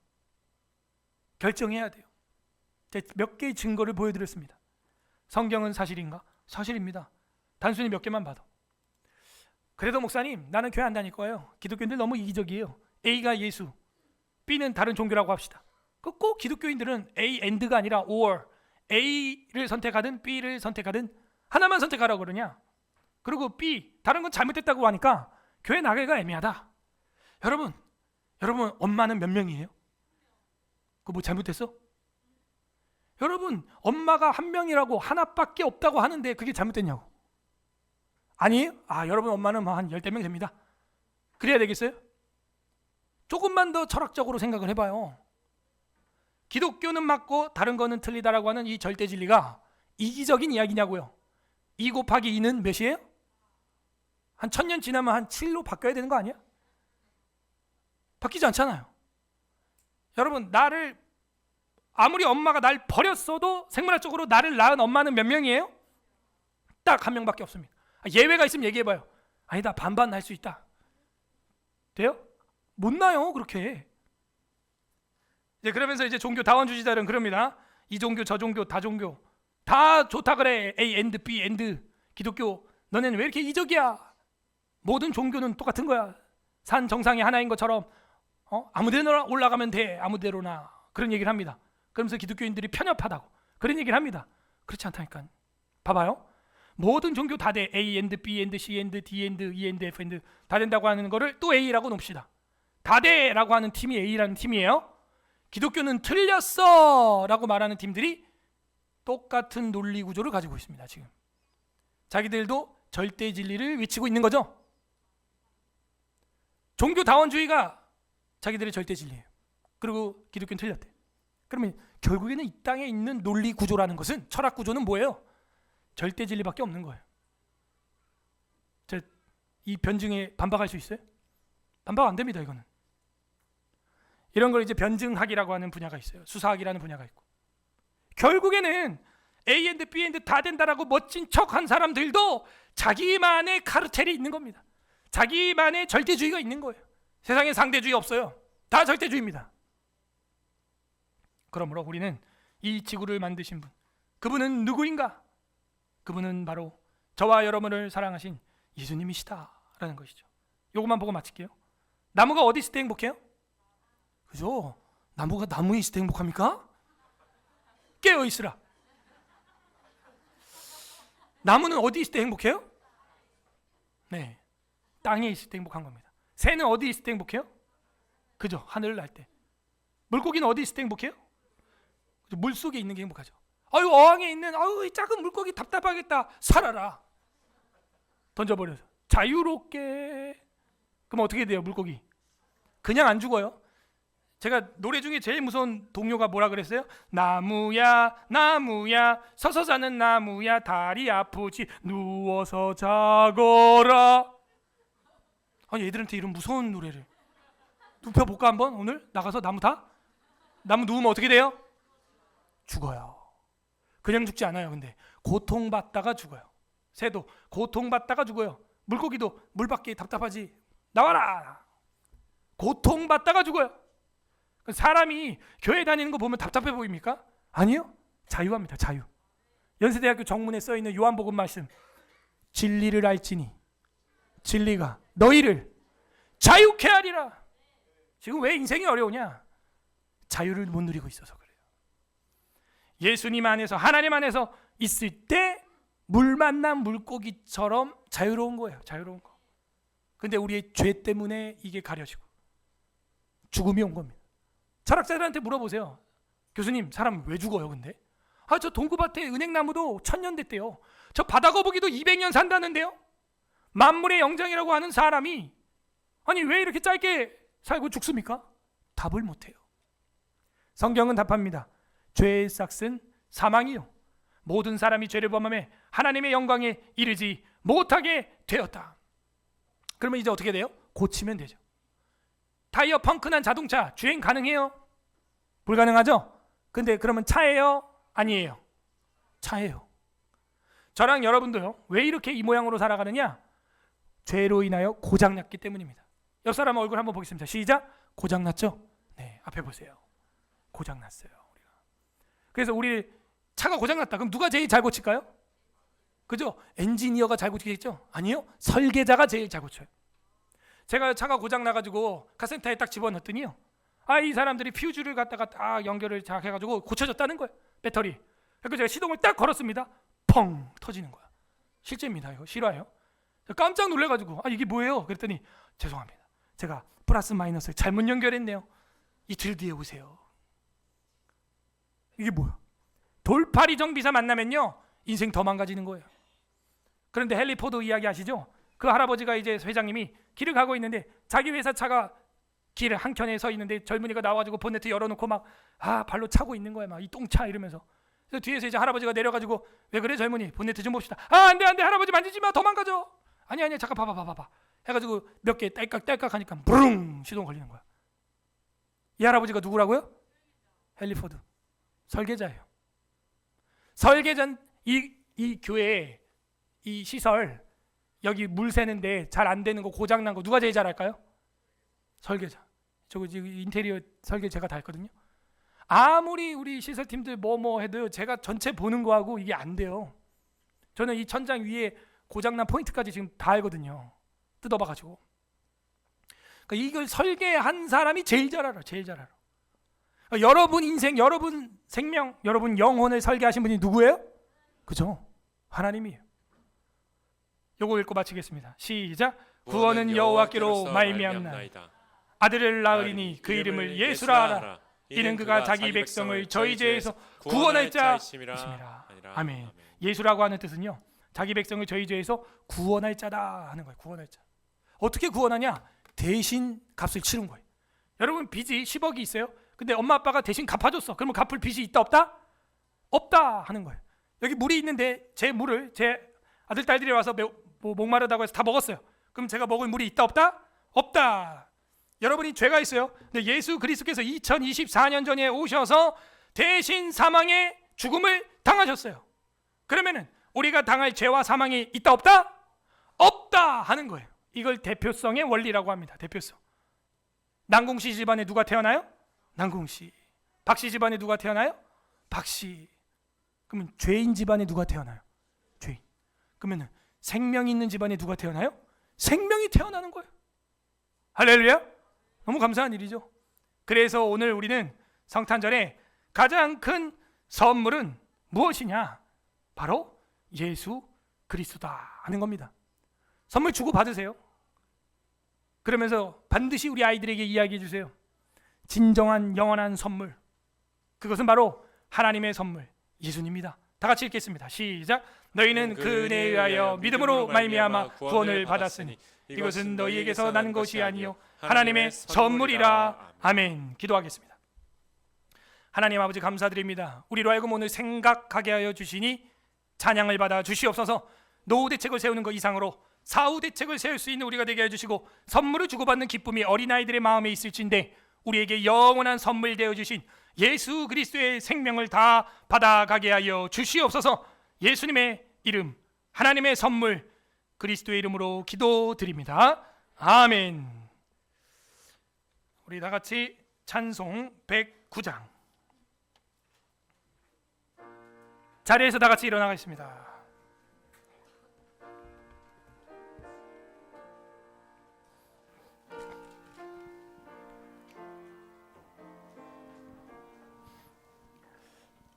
A: 결정해야 돼요. 제가 몇 개의 증거를 보여드렸습니다. 성경은 사실인가? 사실입니다. 단순히 몇 개만 봐도. 그래도 목사님 나는 교회 안 다닐 거예요. 기독교인들 너무 이기적이에요. A가 예수, B는 다른 종교라고 합시다. 꼭 기독교인들은 A and가 아니라 or A를 선택하든 B를 선택하든 하나만 선택하라고 그러냐. 그리고 B 다른 건 잘못됐다고 하니까 교회 나가기가 애매하다. 여러분 엄마는 몇 명이에요? 그거 뭐 잘못됐어? 여러분 엄마가 한 명이라고 하나밖에 없다고 하는데 그게 잘못됐냐고. 아니에요? 아 여러분 엄마는 한 10명 됩니다. 그래야 되겠어요? 조금만 더 철학적으로 생각을 해봐요. 기독교는 맞고 다른 거는 틀리다라고 하는 이 절대 진리가 이기적인 이야기냐고요. 2 곱하기 2는 몇이에요? 한 1000년 지나면 한 7로 바뀌어야 되는 거 아니야? 바뀌지 않잖아요. 여러분 나를 아무리 엄마가 날 버렸어도 생물학적으로 나를 낳은 엄마는 몇 명이에요? 딱 한 명밖에 없습니다. 예외가 있으면 얘기해봐요. 아니다 반반 날 수 있다. 돼요? 못 나요 그렇게. 이제 그러면서 이제 종교 다원주의자들은 그럽니다. 이 종교 저 종교 다 종교 다 좋다 그래. A and B and 기독교 너네는 왜 이렇게 이적이야? 모든 종교는 똑같은 거야. 산 정상이 하나인 것처럼 아무데나 올라가면 돼. 아무데로나 그런 얘기를 합니다. 그러면서 기독교인들이 편협하다고 그런 얘기를 합니다. 그렇지 않다니까. 봐봐요. 모든 종교 다 돼. A and B and C and D and E and F and 다 된다고 하는 거를 또 A라고 놉시다. 다 돼라고 하는 팀이 A라는 팀이에요. 기독교는 틀렸어 라고 말하는 팀들이 똑같은 논리 구조를 가지고 있습니다. 지금 자기들도 절대 진리를 외치고 있는 거죠. 종교 다원주의가 자기들의 절대 진리예요. 그리고 기독교는 틀렸대. 그러면 결국에는 이 땅에 있는 논리 구조라는 것은 철학 구조는 뭐예요? 절대 진리밖에 없는 거예요. 이 변증에 반박할 수 있어요? 반박 안 됩니다. 이거는 이런 걸 이제 변증학이라고 하는 분야가 있어요. 수사학이라는 분야가 있고 결국에는 A and B and 다 된다라고 멋진 척한 사람들도 자기만의 카르텔이 있는 겁니다. 자기만의 절대주의가 있는 거예요. 세상에 상대주의 없어요. 다 절대주의입니다. 그러므로 우리는 이 지구를 만드신 분 그분은 누구인가? 그분은 바로 저와 여러분을 사랑하신 예수님이시다라는 것이죠. 이것만 보고 마칠게요. 나무가 어디 있을 때 행복해요? 그죠? 나무가 나무에 있을 때 행복합니까? 깨어 있으라. 나무는 어디 있을 때 행복해요? 네, 땅에 있을 때 행복한 겁니다. 새는 어디 있을 때 행복해요? 그죠, 하늘을 날 때. 물고기는 어디 있을 때 행복해요? 그죠? 물 속에 있는 게 행복하죠. 아유, 어항에 있는 이 작은 물고기 답답하겠다. 살아라. 던져버려서 자유롭게. 그럼 어떻게 돼요, 물고기? 그냥 안 죽어요. 제가 노래 중에 제일 무서운 동요가 뭐라 그랬어요? 나무야 나무야 서서 자는 나무야 다리 아프지 누워서 자거라. 아니, 얘들한테 이런 무서운 노래를 눕혀볼까 한번? 오늘 나가서 나무 누우면 어떻게 돼요? 죽어요. 그냥 죽지 않아요. 근데 고통받다가 죽어요. 새도 고통받다가 죽어요. 물고기도 물밖에 답답하지 나와라. 고통받다가 죽어요. 사람이 교회 다니는 거 보면 답답해 보입니까? 아니요. 자유합니다. 자유. 연세대학교 정문에 써있는 요한복음 말씀, 진리를 알지니 진리가 너희를 자유케 하리라. 지금 왜 인생이 어려우냐? 자유를 못 누리고 있어서 그래요. 예수님 안에서, 하나님 안에서 있을 때 물 만난 물고기처럼 자유로운 거예요. 자유로운 거. 근데 우리의 죄 때문에 이게 가려지고 죽음이 온 겁니다. 철학자들한테 물어보세요. 교수님, 사람 왜 죽어요? 근데 저 동구밭에 은행나무도 1000년 됐대요. 저 바다거북이도 200년 산다는데요. 만물의 영장이라고 하는 사람이 아니 왜 이렇게 짧게 살고 죽습니까? 답을 못해요. 성경은 답합니다. 죄의 삭은 사망이요 모든 사람이 죄를 범함에 하나님의 영광에 이르지 못하게 되었다. 그러면 이제 어떻게 돼요? 고치면 되죠. 타이어 펑크난 자동차 주행 가능해요? 불가능하죠? 근데 그러면 차예요? 아니에요? 차예요. 저랑 여러분도요. 왜 이렇게 이 모양으로 살아가느냐? 죄로 인하여 고장났기 때문입니다. 옆 사람 얼굴 한번 보겠습니다. 시작. 고장났죠? 네, 앞에 보세요. 고장났어요. 우리가. 그래서 우리 차가 고장났다. 그럼 누가 제일 잘 고칠까요? 그죠? 엔지니어가 잘 고치겠죠? 아니요. 설계자가 제일 잘 고쳐요. 제가 차가 고장나가지고 카센터에 딱 집어넣었더니요. 이 사람들이 퓨즈를 갖다가 딱 연결을 잘 해가지고 고쳐졌다는 거예요. 배터리. 그래서 제가 시동을 딱 걸었습니다. 펑 터지는 거야. 실제입니다. 이거 실화예요. 깜짝 놀래가지고 이게 뭐예요? 그랬더니 죄송합니다. 제가 플러스 마이너스를 잘못 연결했네요. 이틀 뒤에 오세요. 이게 뭐야? 돌팔이 정비사 만나면요 인생 더 망가지는 거예요. 그런데 헨리 포드 이야기 아시죠? 그 할아버지가 이제 회장님이 길을 가고 있는데 자기 회사 차가 길 한켠에 서 있는데 젊은이가 나와가지고 본네트 열어놓고 막 발로 차고 있는 거야. 막 이 똥차 이러면서. 그래서 뒤에서 이제 할아버지가 내려가지고 왜 그래 젊은이 본네트 좀 봅시다. 안돼 할아버지 만지지 마. 더 망가져. 아니 잠깐 봐봐 해가지고 몇 개 딸깍 하니까 부릉 시동 걸리는 거야. 이 할아버지가 누구라고요? 헨리 포드. 설계자예요. 설계전 이 교회 이 시설 여기 물 새는데 잘 안 되는 거 고장 난 거 누가 제일 잘할까요? 설계자. 저거 지금 인테리어 설계 제가 다 했거든요. 아무리 우리 시설팀들 뭐 해도 제가 전체 보는 거하고 이게 안 돼요. 저는 이 천장 위에 고장난 포인트까지 지금 다 알거든요. 뜯어봐가지고. 그러니까 이걸 설계한 사람이 제일 잘 알아. 제일 잘 알아. 여러분 인생, 여러분 생명, 여러분 영혼을 설계하신 분이 누구예요? 그죠? 하나님이에요. 요거 읽고 마치겠습니다. 시작. 구원은 여호와께로 말미암나이다. 아들을 낳으리니 그 이름을 예수라 하라. 이는 그가 자기 백성을 저희 죄에서 구원할 자이심이라. 아멘. 예수라고 하는 뜻은요 자기 백성을 저희 죄에서 구원할 자다 하는 거예요. 구원할 자. 어떻게 구원하냐? 대신 값을 치른 거예요. 여러분 빚이 10억이 있어요. 근데 엄마 아빠가 대신 갚아줬어. 그러면 갚을 빚이 있다 없다? 없다 하는 거예요. 여기 물이 있는데 제 물을 제 아들 딸들이 와서 목마르다고 해서 다 먹었어요. 그럼 제가 먹을 물이 있다 없다? 없다. 여러분이 죄가 있어요. 근데 예수 그리스도께서 2024년 전에 오셔서 대신 사망의 죽음을 당하셨어요. 그러면은 우리가 당할 죄와 사망이 있다 없다? 없다 하는 거예요. 이걸 대표성의 원리라고 합니다. 대표성. 난공씨 집안에 누가 태어나요? 난공씨. 박씨 집안에 누가 태어나요? 박씨. 그러면 죄인 집안에 누가 태어나요? 죄인. 그러면 생명이 있는 집안에 누가 태어나요? 생명이 태어나는 거예요. 할렐루야. 너무 감사한 일이죠. 그래서 오늘 우리는 성탄절에 가장 큰 선물은 무엇이냐? 바로 예수 그리스도다 하는 겁니다. 선물 주고 받으세요. 그러면서 반드시 우리 아이들에게 이야기해 주세요. 진정한 영원한 선물, 그것은 바로 하나님의 선물, 예수님입니다. 다 같이 읽겠습니다. 시작. 너희는 그 은혜에 의하여 믿음으로 말미암아 구원을 받았으니 이것은 너희에게서 난 것이 아니요 하나님의 선물이라. 아멘. 기도하겠습니다. 하나님 아버지 감사드립니다. 우리로 하여금 오늘 생각하게 하여 주시니 찬양을 받아 주시옵소서. 노후 대책을 세우는 것 이상으로 사후 대책을 세울 수 있는 우리가 되게 해주시고, 선물을 주고받는 기쁨이 어린아이들의 마음에 있을진데 우리에게 영원한 선물 되어주신 예수 그리스도의 생명을 다 받아가게 하여 주시옵소서. 예수님의 이름, 하나님의 선물, 그리스도의 이름으로 기도드립니다. 아멘. 우리 다 같이 찬송 109장 자리에서 다 같이 일어나겠습니다.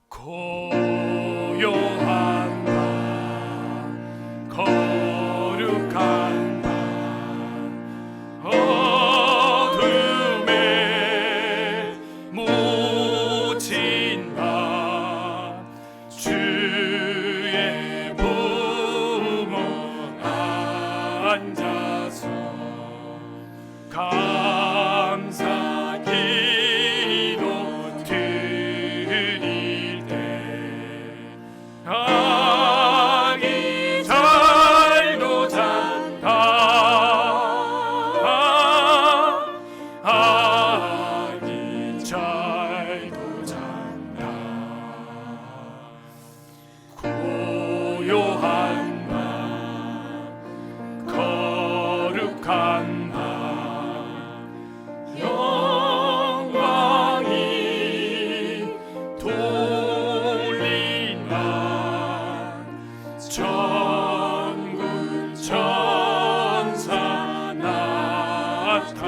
A: 고요한 밤, 거룩한 밤, 어둠에 묻힌 밤, 주의 부모 앉아서 감사 기도 드릴 때 아기 잘도 잔다. 아기 잘도 잔다. 고요한 밤, 거룩한 밤, 영광이 돌린 밤, 전군 천사 나타나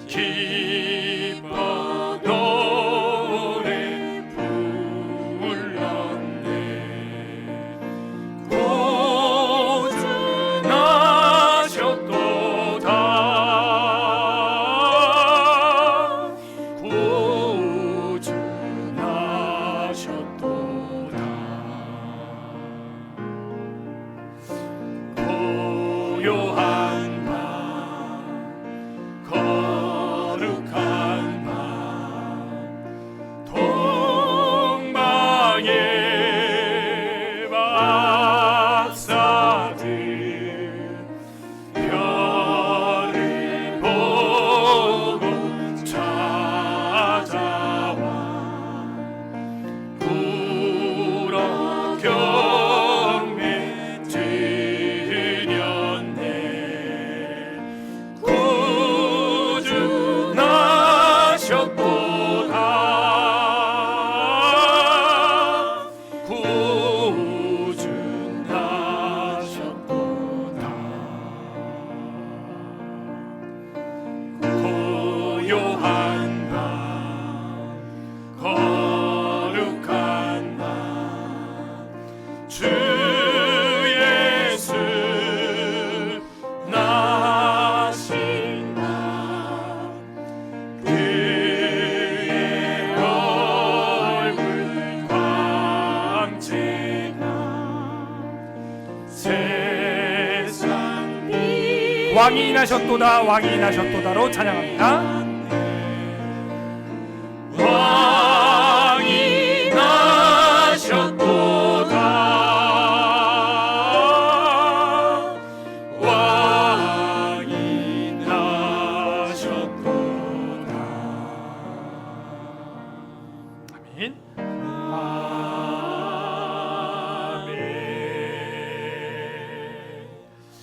A: 기뻐 노래 불렀네. 고요한 밤, 거룩한 밤, 동방의 박사들 별을 보고 찾아와 울어 경배 드렸네. 구주나셨도다. 구주나셨도다. 고요한 밤, 거룩한 밤, 주 예수 나신 밤, 그의 얼굴 광채가 세상 빛. 왕이 나셨도다, 왕이 나셨도다로 찬양합니다. 왕이 나셨도다. 왕이 나셨도다. 아멘.